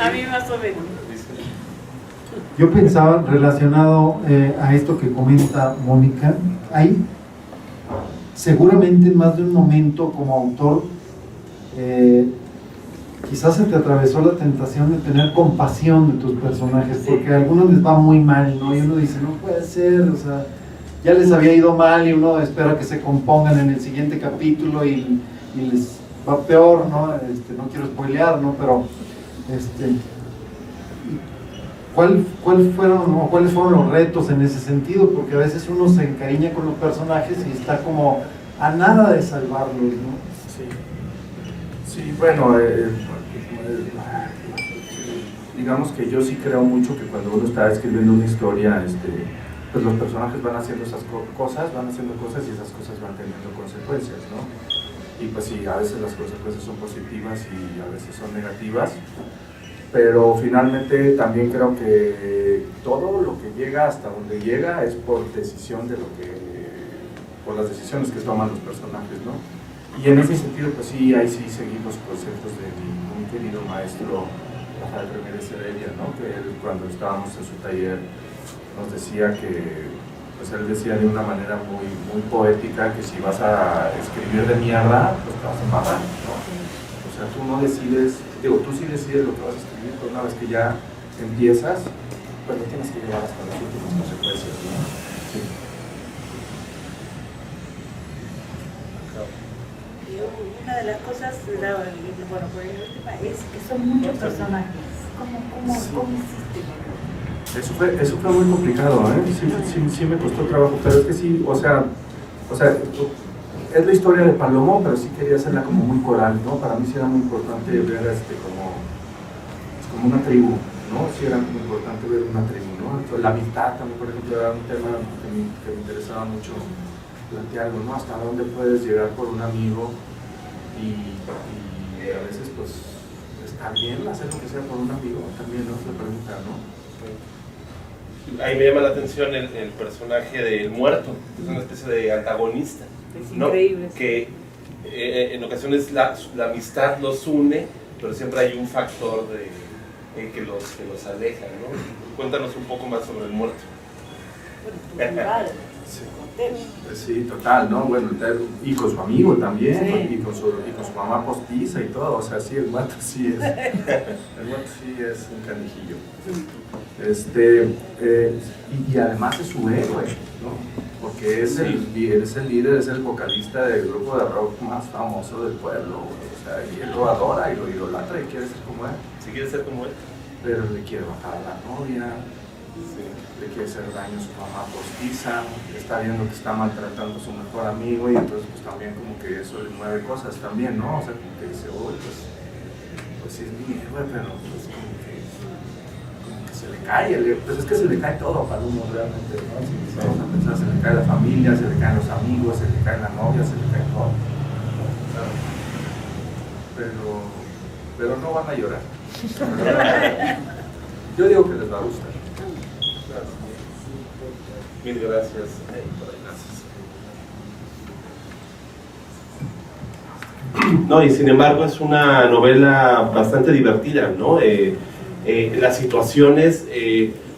A mí más o menos. Yo pensaba, relacionado a esto que comenta Mónica, hay seguramente en más de un momento como autor, quizás se te atravesó la tentación de tener compasión de tus personajes, porque a algunos les va muy mal, ¿no? Y uno dice, no puede ser, o sea, ya les había ido mal y uno espera que se compongan en el siguiente capítulo y les va peor, ¿no? No quiero spoilear, ¿no? Pero, ¿cuáles fueron los retos en ese sentido? Porque a veces uno se encariña con los personajes y está como a nada de salvarlos, ¿no? Sí, bueno, digamos que yo sí creo mucho que cuando uno está escribiendo una historia, pues los personajes van haciendo esas cosas, y esas cosas van teniendo consecuencias, ¿no? Y pues sí, a veces las consecuencias son positivas y a veces son negativas, pero finalmente también creo que todo lo que llega hasta donde llega es por decisión por las decisiones que toman los personajes, ¿no? Y en ese sentido, pues sí, ahí sí seguí los conceptos de mi muy querido maestro Rafael Ramírez Heredia, ¿no? Que él, cuando estábamos en su taller, nos decía que, pues él decía de una manera muy, muy poética que si vas a escribir de mierda, pues te vas a embarrar, ¿no? O sea, tú no decides, tú sí decides lo que vas a escribir, pero una vez que ya empiezas, pues lo tienes que llevar hasta las últimas consecuencias, ¿no? Sí. Una de las cosas, bueno, por el último, es que son muchos personajes. ¿Cómo hiciste? Eso fue muy complicado, ¿eh? Sí me costó trabajo, pero es que sí, o sea, es la historia de Palomo, pero sí quería hacerla como muy coral, ¿no? Para mí sí era muy importante ver como una tribu, ¿no? Sí era muy importante ver una tribu, ¿no? Entonces, la amistad también, por ejemplo, era un tema que me interesaba mucho plantearlo, ¿no? Hasta dónde puedes llegar por un amigo y a veces, pues, está bien hacer lo que sea por un amigo, también, ¿no? Se pregunta, ¿no? Ahí me llama la atención el personaje del muerto, es una especie de antagonista, Es ¿no? increíble. Que en ocasiones la amistad los une, pero siempre hay un factor que los aleja, ¿no? Cuéntanos un poco más sobre el muerto. Bueno, tu padre. Sí, total, ¿no? Bueno, y con su amigo también, sí. y con su mamá postiza y todo, o sea, sí, el muerto sí es un canijillo. Y además es su héroe, ¿no? Porque es el líder, es el vocalista del grupo de rock más famoso del pueblo, o sea, y él lo adora y lo idolatra y quiere ser como él. Si quiere ser como él. Pero le quiere bajar a la novia. Sí, le quiere hacer daño a su mamá postiza, está viendo que está maltratando a su mejor amigo y entonces pues también como que eso le mueve cosas también, ¿no? O sea, como que dice, pues sí es mi héroe, pero pues como que se le cae, pues es que se le cae todo a Palomo realmente, ¿no? Si vamos a pensar, se le cae la familia, se le caen los amigos, se le cae la novia, se le cae todo. Pero no van a llorar. Yo digo que les va a gustar. Mil gracias. No, y sin embargo es una novela bastante divertida, ¿no? Las situaciones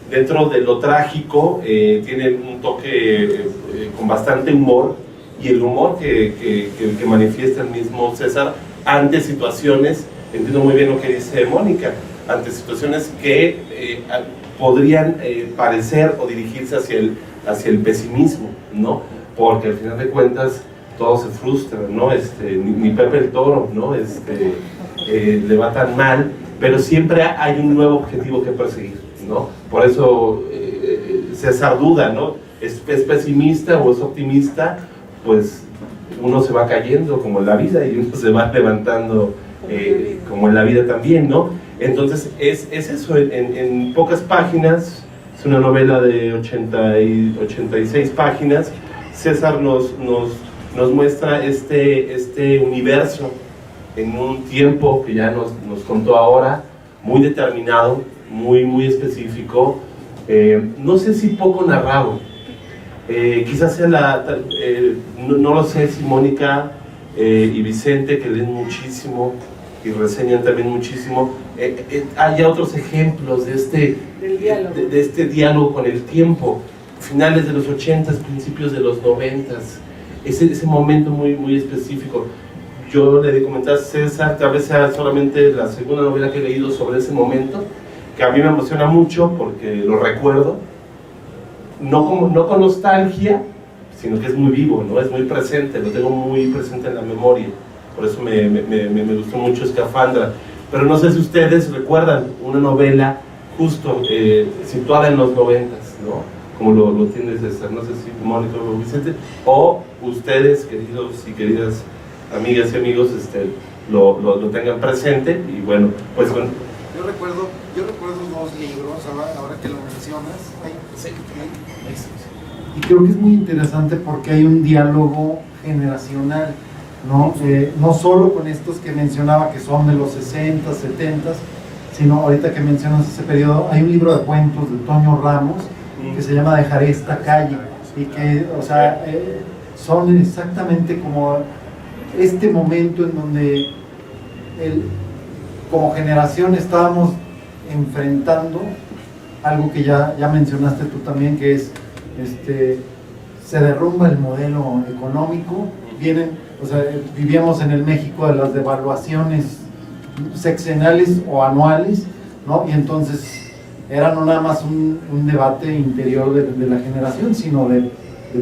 dentro de lo trágico tienen un toque con bastante humor, y el humor que manifiesta el mismo César ante situaciones, entiendo muy bien lo que dice Mónica, ante situaciones que podrían parecer o dirigirse hacia el pesimismo, ¿no? Porque al final de cuentas todo se frustra, ¿no? Ni Pepe el Toro, ¿no? Le va tan mal, pero siempre hay un nuevo objetivo que perseguir, ¿no? Por eso César duda, ¿no? ¿Es pesimista o es optimista? Pues uno se va cayendo como en la vida y uno se va levantando como en la vida también, ¿no? Entonces es eso, en pocas páginas, es una novela de 86 páginas. César nos muestra este universo en un tiempo que ya nos contó ahora, muy determinado, muy específico, no sé si poco narrado, quizás sea no lo sé si Mónica y Vicente, que leen muchísimo y reseñan también muchísimo, hay otros ejemplos de este diálogo con el tiempo, finales de los 80s, principios de los 90s, ese momento muy específico. Yo le comenté a César, tal vez sea solamente la segunda novela que he leído sobre ese momento, que a mí me emociona mucho porque lo recuerdo, no con nostalgia, sino que es muy vivo, ¿no? Es muy presente, lo tengo muy presente en la memoria. Por eso me gustó mucho Escafandra. Pero no sé si ustedes recuerdan una novela justo situada en los 90s, ¿no? Como lo tiene César. No sé si Mónica o Vicente, o ustedes, queridos y queridas amigas y amigos, lo tengan presente. Y bueno, pues bueno. Yo recuerdo dos libros, ahora que lo mencionas. Y creo que es muy interesante porque hay un diálogo generacional, ¿no? No solo con estos que mencionaba que son de los 60s, 70s, sino ahorita que mencionas ese periodo, hay un libro de cuentos de Toño Ramos que se llama Dejaré esta calle, y que, o sea, son exactamente como este momento en donde como generación estábamos enfrentando algo que ya mencionaste tú también, que es se derrumba el modelo económico, vivíamos en el México de las devaluaciones sexenales o anuales, ¿no? Y entonces era no nada más un debate interior de la generación, sino de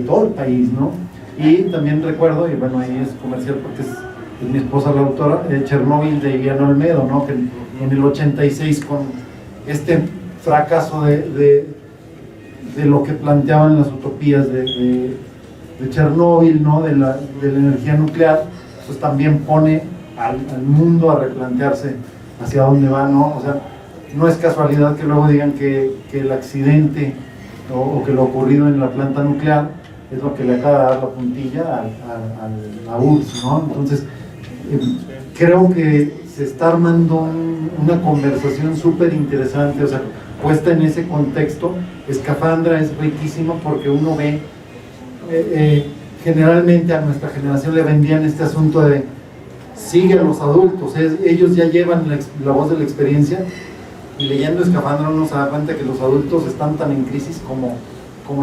todo el país, ¿no? Y también recuerdo, y bueno, ahí es comercial porque es mi esposa la autora, Chernóbil de Iliana Olmedo, ¿no? Que en el 86, con este fracaso de lo que planteaban las utopías de Chernóbil, ¿no? de la energía nuclear, pues también pone al mundo a replantearse hacia dónde va, ¿no? O sea, no es casualidad que luego digan que el accidente o que lo ocurrido en la planta nuclear es lo que le acaba de dar la puntilla a URSS, ¿no? Entonces, creo que se está armando una conversación súper interesante, o sea, puesta en ese contexto. Escafandra es riquísimo porque uno ve, generalmente a nuestra generación le vendían este asunto de sigue a los adultos, ellos ya llevan la voz de la experiencia, y leyendo Escafandra uno se da cuenta que los adultos están tan en crisis como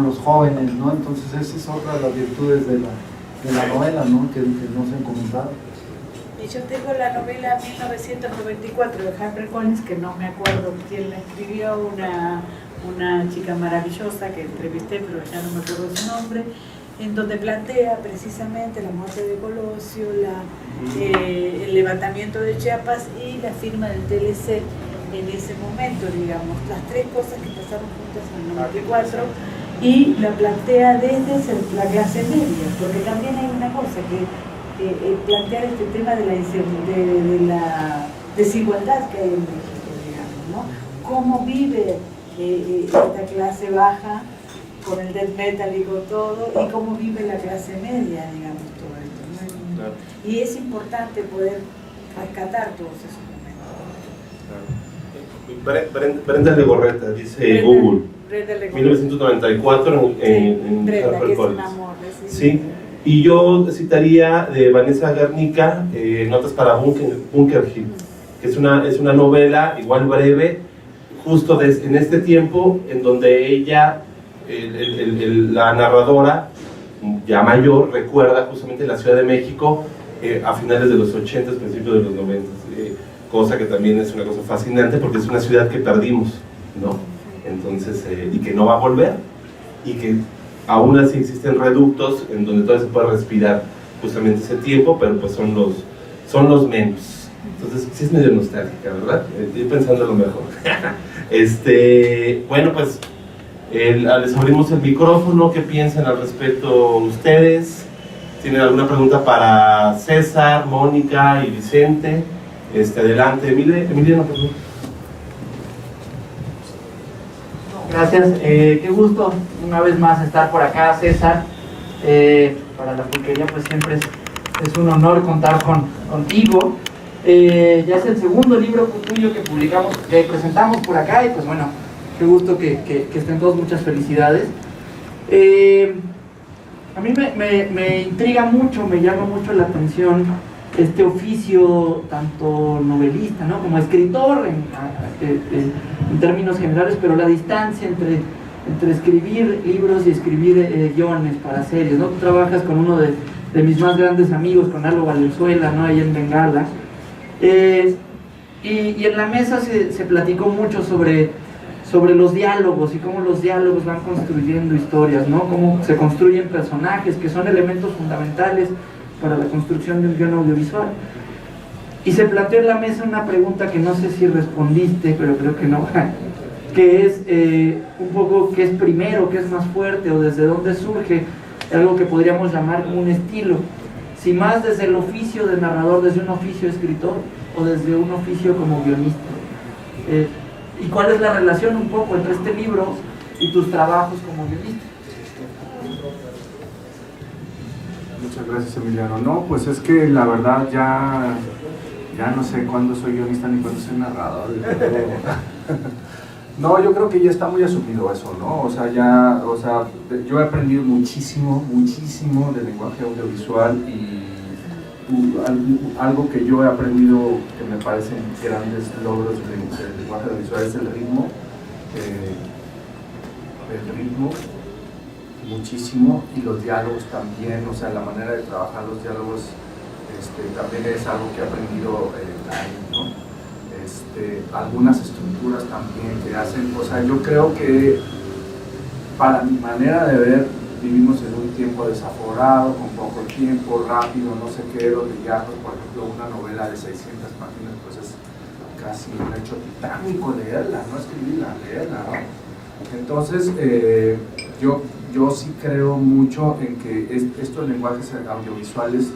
los jóvenes, ¿no? Entonces esa es otra de las virtudes de la novela, ¿no? Que no se han comentado. Y yo tengo la novela 1994 de Harper Collins, que no me acuerdo quién la escribió, una chica maravillosa que entrevisté, pero ya no me acuerdo su nombre, en donde plantea precisamente la muerte de Colosio, el levantamiento de Chiapas y la firma del TLC en ese momento, digamos, las tres cosas que pasaron juntas en el 94, y la plantea desde la clase media, porque también hay una cosa que plantear este tema de la desigualdad que hay en México, digamos, ¿no? Cómo vive esta clase baja con el death metal y con todo, y cómo vive la clase media, digamos, todo esto, ¿no? Claro. Y es importante poder rescatar todos esos momentos. Brenda Legorreta, dice Google, 1994 en Brenda, que es un amor, sí. Y yo citaría de Vanessa Guernica, Notas para Bunker Hill, que es una novela igual breve, justo en este tiempo en donde ella, la narradora, ya mayor, recuerda justamente la Ciudad de México a finales de los 80, principios de los 90, cosa que también es una cosa fascinante porque es una ciudad que perdimos, ¿no? Entonces, y que no va a volver, y que aún así existen reductos en donde todavía se puede respirar justamente ese tiempo, pero pues son los menos. Entonces, sí es medio nostálgica, ¿verdad? Estoy pensando lo mejor. Bueno, pues les abrimos el micrófono. ¿Qué piensan al respecto ustedes? ¿Tienen alguna pregunta para César, Mónica y Vicente? Adelante, Emiliano, por favor. Gracias, qué gusto una vez más estar por acá, César. Para la pulquería pues siempre es un honor contar contigo. Ya es el segundo libro tuyo que presentamos por acá y pues bueno, qué gusto que estén todos, muchas felicidades. A mí me intriga mucho, me llama mucho la atención este oficio tanto novelista, ¿no?, como escritor en términos generales, pero la distancia entre escribir libros y escribir guiones para series, ¿no? Tú trabajas con uno de mis más grandes amigos, con Aldo Valenzuela, ¿no?, ahí en Bengala, y en la mesa se platicó mucho sobre los diálogos y cómo los diálogos van construyendo historias, ¿no?, cómo se construyen personajes que son elementos fundamentales para la construcción de un guion audiovisual. Y se planteó en la mesa una pregunta que no sé si respondiste, pero creo que no, que es un poco qué es primero, qué es más fuerte, o desde dónde surge algo que podríamos llamar como un estilo, si más desde el oficio de narrador, desde un oficio de escritor, o desde un oficio como guionista. ¿Y cuál es la relación un poco entre este libro y tus trabajos como guionista? Muchas gracias, Emiliano. No, pues es que la verdad ya no sé cuándo soy guionista ni cuándo soy narrador. No, yo creo que ya está muy asumido eso, ¿no? O sea, yo he aprendido muchísimo del lenguaje audiovisual, y algo que yo he aprendido que me parecen grandes logros del lenguaje audiovisual es el ritmo. Muchísimo, y los diálogos también, o sea, la manera de trabajar los diálogos también es algo que he aprendido ahí, ¿no? Algunas estructuras también que hacen, o sea, yo creo que para mi manera de ver vivimos en un tiempo desaforado, con poco tiempo, rápido, no sé qué, donde ya, pues, por ejemplo, una novela de 600 páginas, pues es casi un hecho titánico leerla, no escribirla, leerla, ¿no? Entonces, yo sí creo mucho en que estos lenguajes audiovisuales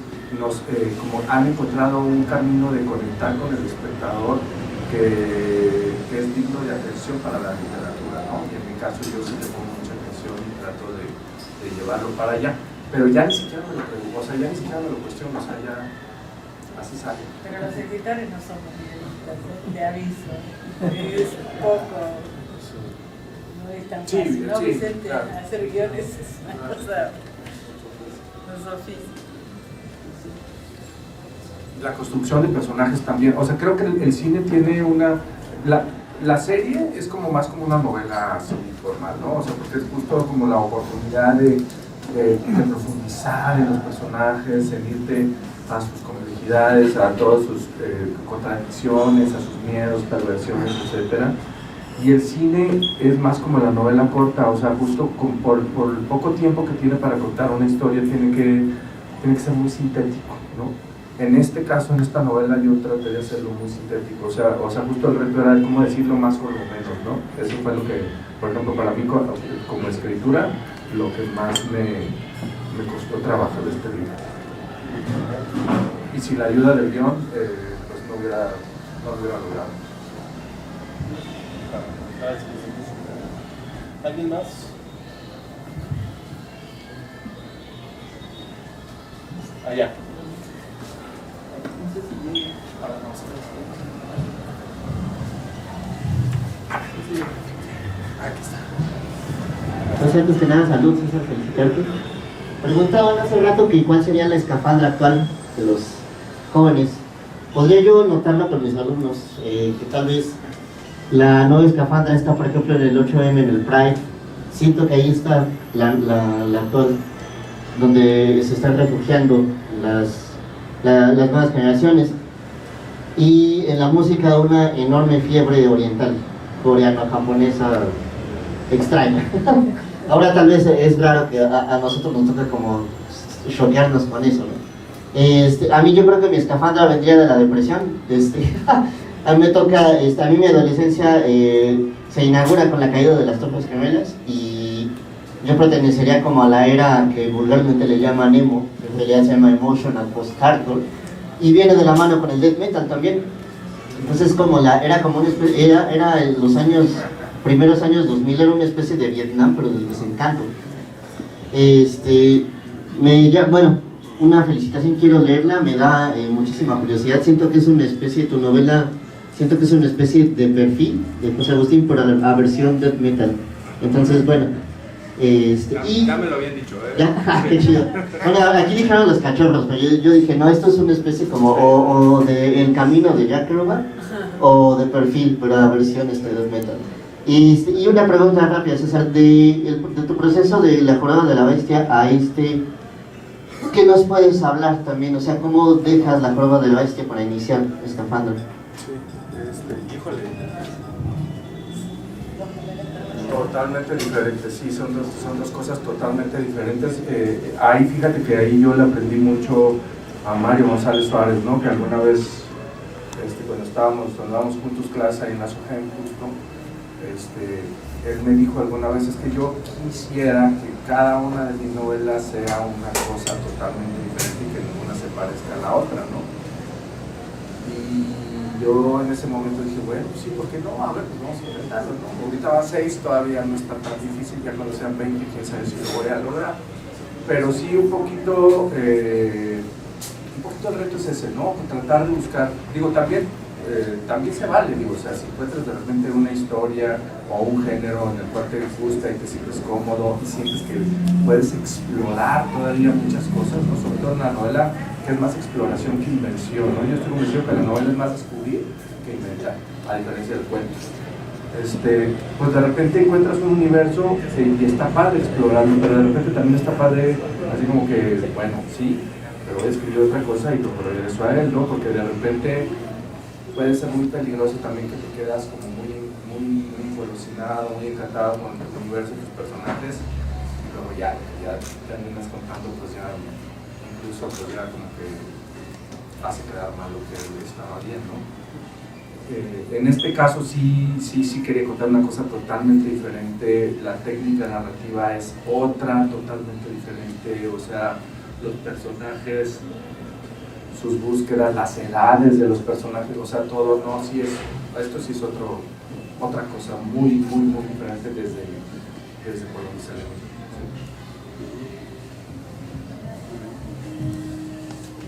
como han encontrado un camino de conectar con el espectador que es digno de atención para la literatura, ¿no? Y en mi caso yo sí le pongo mucha atención y trato de llevarlo para allá, pero ya ni siquiera me lo pregunto, o sea, ya ni siquiera me lo cuestiono, o sea, ya así sale. Pero los escritores no somos guionistas, de aviso, es poco, no es tan fácil, ¿no, Vicente? Claro. Hacer guiones es una cosa, no es oficio. La construcción de personajes también, o sea, creo que el cine tiene la serie es como más como una novela así formal, ¿no? O sea, porque es justo como la oportunidad de profundizar en los personajes, en irte a sus complejidades, a todas sus contradicciones, a sus miedos, perversiones, etc. Y el cine es más como la novela corta, o sea, justo por el poco tiempo que tiene para contar una historia, tiene que ser muy sintético, ¿no? En este caso, en esta novela, yo traté de hacerlo muy sintético, o sea, justo el reto era cómo decirlo más con lo menos, ¿no? Eso fue lo que, por ejemplo, para mí como escritura, lo que más me costó trabajar de este libro. Y sin la ayuda del guión, pues no lo hubiera logrado. ¿Alguien más? Allá. Entonces, antes que nada, salud, César, felicitarte. Preguntaban hace rato que cuál sería la escafandra actual de los jóvenes. Podría yo notarla con mis alumnos, que tal vez la nueva escafandra está, por ejemplo, en el 8M, en el Pride. Siento que ahí está la actual, donde se están refugiando las nuevas generaciones. Y en la música una enorme fiebre oriental, coreana, japonesa, extraña. Ahora tal vez es raro que a nosotros nos toca como choquearnos con eso, ¿no? A mí yo creo que mi escafandra vendría de la depresión. A mí me toca, a mí mi adolescencia se inaugura con la caída de las Torres Gemelas y yo pertenecería como a la era que vulgarmente le llaman emo, que en realidad se llama emotional post-hardcore, y viene de la mano con el death metal también. Entonces era como una especie, era en los primeros años 2000, era una especie de Vietnam, pero del desencanto. Bueno, una felicitación, quiero leerla, me da muchísima curiosidad, siento que es una especie, tu novela, siento que es una especie de perfil de José Agustín, pero la versión death metal. Entonces, bueno, ya me lo habían dicho, ¿Ya? Qué chido. Bueno, aquí dijeron los cachorros, pero yo dije, no, esto es una especie como o de El Camino de Jack Kerouac o de perfil, pero la versión death metal. Y una pregunta rápida, César, de tu proceso de La Jornada de la Bestia a ¿qué nos puedes hablar también? O sea, ¿cómo dejas La Jornada de la Bestia para iniciar Escafandra? Sí, híjole. Totalmente diferentes, sí, son dos cosas totalmente diferentes. Ahí, fíjate que ahí yo le aprendí mucho a Mario González Suárez, ¿no? Que alguna vez, cuando dábamos juntos clase ahí en la SOGEM, justo, él me dijo alguna vez, es que yo quisiera que cada una de mis novelas sea una cosa totalmente diferente y que ninguna se parezca a la otra, ¿no? Y yo en ese momento dije, bueno, sí, ¿por qué no? A ver, pues vamos a intentarlo, ¿no? Ahorita va 6, todavía no está tan difícil, ya cuando sean 20, quién sabe si lo voy a lograr. Pero sí un poquito el reto es ese, ¿no? Tratar de buscar, digo, también se vale, digo, o sea, si encuentras de repente una historia o un género en el cual te gusta y te sientes cómodo y sientes que puedes explorar todavía muchas cosas, ¿no? Sobre todo en la novela, que es más exploración que invención, ¿no? Yo estoy convencido que la novela es más descubrir que inventar, a diferencia del cuento. Pues de repente encuentras un universo y está padre explorarlo, pero de repente también está padre, así como que, bueno, sí, pero voy a escribir otra cosa y lo regreso a él, ¿no? Porque de repente puede ser muy peligroso también que te quedas como muy evolucionado, muy encantado con el universo y tus personajes, y luego ya terminas contando, pues ya incluso pues ya como que hace quedar mal lo que estaba bien, ¿no? En este caso sí quería contar una cosa totalmente diferente, la técnica narrativa es otra totalmente diferente, o sea, los personajes, sus búsquedas, las edades de los personajes, o sea, todo, no, esto sí es otra cosa muy diferente desde por donde salimos.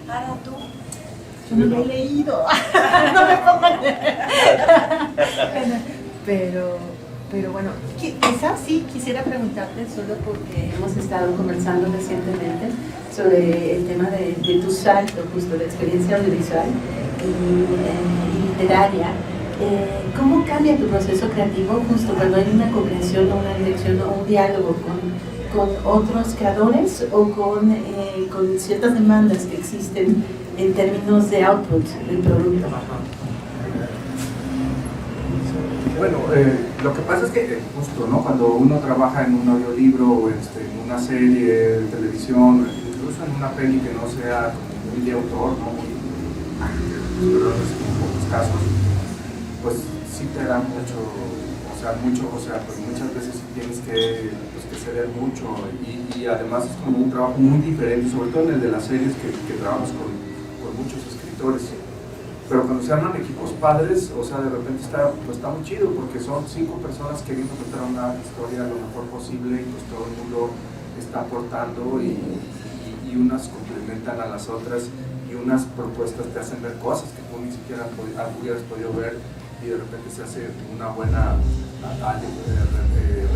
Ahora tú, yo no lo he leído, no me pongan. Pero bueno, quizás sí quisiera preguntarte, solo porque hemos estado conversando recientemente sobre el tema de tu salto, justo de experiencia audiovisual y literaria. ¿Cómo cambia tu proceso creativo justo cuando hay una co-creación o una dirección o un diálogo con otros creadores o con ciertas demandas que existen en términos de output del producto? Bueno, lo que pasa es que justo, ¿no? Cuando uno trabaja en un audiolibro o en una serie de televisión, incluso en una peli que no sea como muy de autor, ¿no? En pocos casos, pues sí te da mucho, pues muchas veces sí tienes que ceder mucho y además es como un trabajo muy diferente, sobre todo en el de las series que trabajamos con muchos escritores. Pero cuando se arman equipos padres, o sea, de repente está muy chido porque son 5 personas queriendo contar una historia lo mejor posible y pues todo el mundo está aportando y unas complementan a las otras y unas propuestas te hacen ver cosas que tú ni siquiera hubieras podido ver y de repente se hace una buena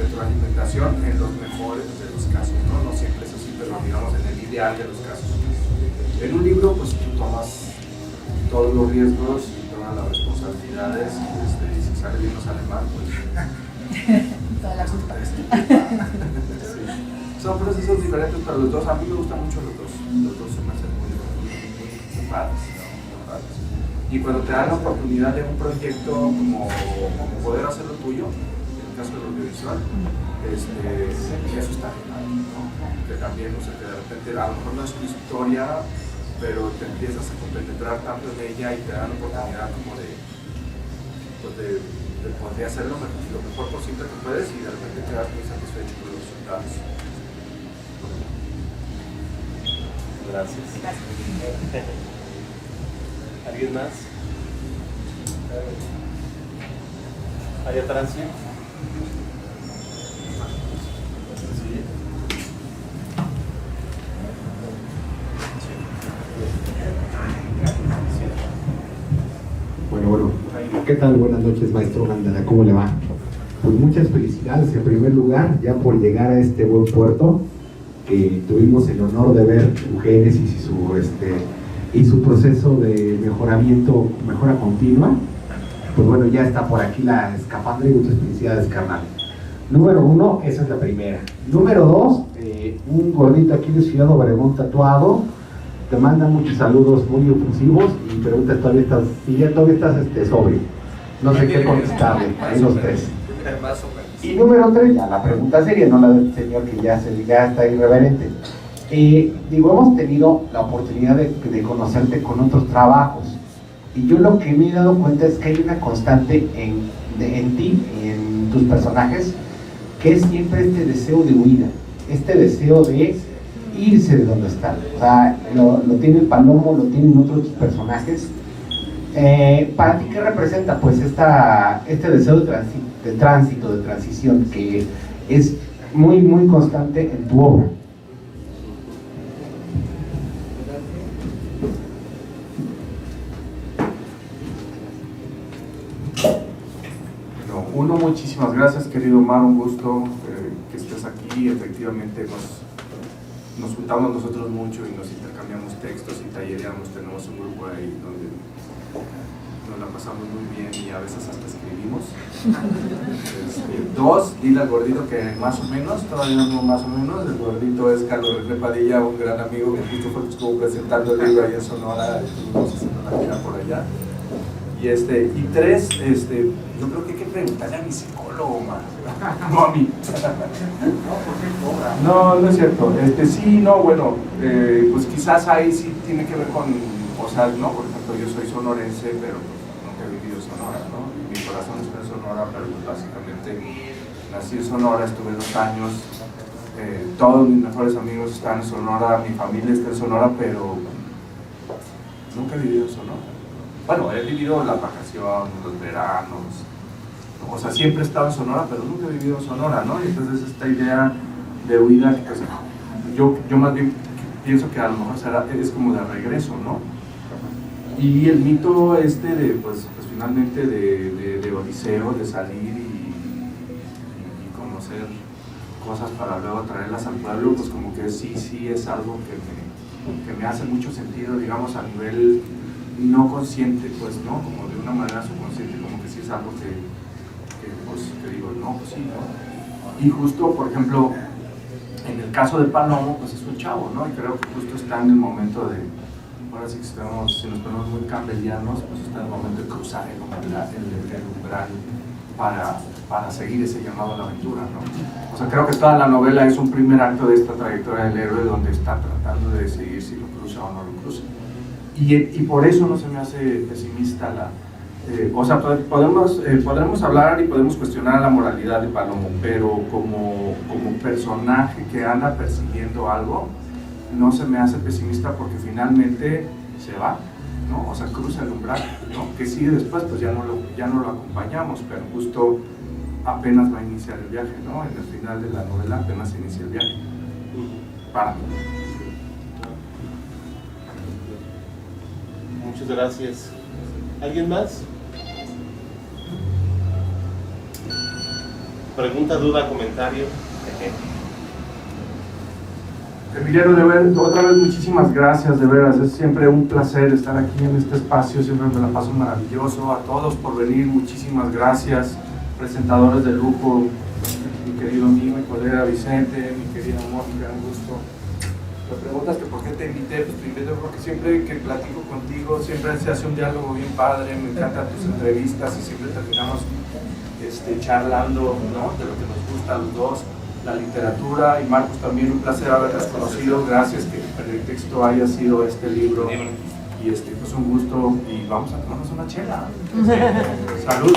retroalimentación en los mejores de los casos, ¿no? No siempre es así, pero digamos en el ideal de los casos. En un libro pues tú tomas todos los riesgos y todas las responsabilidades y si sale bien o sale mal, pues toda la culpa. Sí. Son procesos diferentes, pero los dos, a mí me gustan mucho los dos se me hacen muy padres, ¿no? Y cuando te dan la oportunidad de un proyecto como poder hacerlo tuyo, en el caso del audiovisual, eso está genial, ¿no? Que también, o sea, que de repente a lo mejor no es tu historia, pero te empiezas a compenetrar tanto en ella y te dan la oportunidad como de poder hacer lo mejor posible que puedes y de repente quedas muy satisfecho con los resultados. Gracias. ¿Alguien más? ¿Hay atrás? Bueno, ¿qué tal? Buenas noches, maestro Gándara, ¿cómo le va? Pues muchas felicidades en primer lugar, ya por llegar a este buen puerto, que tuvimos el honor de ver su génesis y su proceso de mejoramiento, mejora continua. Pues bueno, ya está por aquí la escafandra y muchas felicidades, carnal. Número 1, esa es la primera. Número 2, un gordito aquí de Ciudad Obregón tatuado, te manda muchos saludos muy ofusivos y pregunta todavía estás sobrio. No sé qué contestarle, ahí los tres. Y número 3, ya la pregunta seria, no la del señor que ya está irreverente. Hemos tenido la oportunidad de conocerte con otros trabajos y yo lo que me he dado cuenta es que hay una constante en ti y en tus personajes, que es siempre este deseo de huida, este deseo de irse de donde están. O sea, lo tiene el Palomo, lo tienen otros personajes. ¿Para ti qué representa pues este deseo de tránsito, de transición, que es muy, muy constante en tu obra? Bueno, muchísimas gracias, querido Omar, un gusto que estés aquí. Efectivamente nos juntamos nosotros mucho y nos intercambiamos textos y tallereamos. Tenemos un grupo ahí donde nos la pasamos muy bien y a veces hasta escribimos. 2, dile al gordito que más o menos, todavía no más o menos. El gordito es Carlos René Padilla, un gran amigo que justo fue que estuvo presentando el libro ahí en Sonora, estuvimos haciendo una gira por allá. Y 3, yo creo que hay que preguntarle a mi psicólogo, man. No a mí. No es cierto. Sí, no, bueno, pues quizás ahí sí tiene que ver con, o sea, ¿no? Por ejemplo, yo soy sonorense, pero nunca he vivido Sonora, ¿no? Mi corazón está en Sonora, pero pues básicamente nací en Sonora, estuve 2 años, todos mis mejores amigos están en Sonora, mi familia está en Sonora, pero nunca he vivido en Sonora. Bueno, he vivido las vacaciones, los veranos, o sea, siempre he estado en Sonora, pero nunca he vivido en Sonora, ¿no? Y entonces esta idea de huida, pues, yo más bien pienso que a lo mejor es como de regreso, ¿no? Y el mito pues finalmente de Odiseo, de salir y conocer cosas para luego traerlas al pueblo, pues como que sí es algo que me hace mucho sentido, digamos, a nivel no consciente, pues, ¿no? Como de una manera subconsciente, como que sí es algo que digo, no, pues sí, ¿no? Y justo, por ejemplo, en el caso de Palomo, pues es un chavo, ¿no? Y creo que justo está en el momento de, ahora sí que si nos ponemos muy campbellianos, pues está en el momento de cruzar el umbral para seguir ese llamado a la aventura, ¿no? O sea, creo que toda la novela es un primer acto de esta trayectoria del héroe donde está tratando de decidir si lo cruza o no lo cruza. Y por eso no se me hace pesimista o sea, podremos hablar y podemos cuestionar la moralidad de Palomo, pero como personaje que anda persiguiendo algo, no se me hace pesimista porque finalmente se va, ¿no? O sea, cruza el umbral, ¿no? Que sigue después, pues ya no lo acompañamos, pero justo apenas va a iniciar el viaje, ¿no? En el final de la novela apenas inicia el viaje. Para mí. Muchas gracias. ¿Alguien más? Pregunta, duda, comentario. Emiliano, de ver, otra vez muchísimas gracias, de veras, es siempre un placer estar aquí en este espacio, siempre me la paso maravilloso. A todos por venir, muchísimas gracias, presentadores de lujo, mi querido amigo, mi colega Vicente, mi querida Mónica, un gusto. Me preguntas que por qué te invité, pues te invito porque siempre que platico contigo, siempre se hace un diálogo bien padre, me encantan tus entrevistas y siempre terminamos charlando, ¿no? De lo que nos gusta a los dos. la literatura, y Marcos también un placer haberlas conocido, gracias que el texto haya sido este libro, y pues un gusto, y vamos a tomarnos una chela. Salud.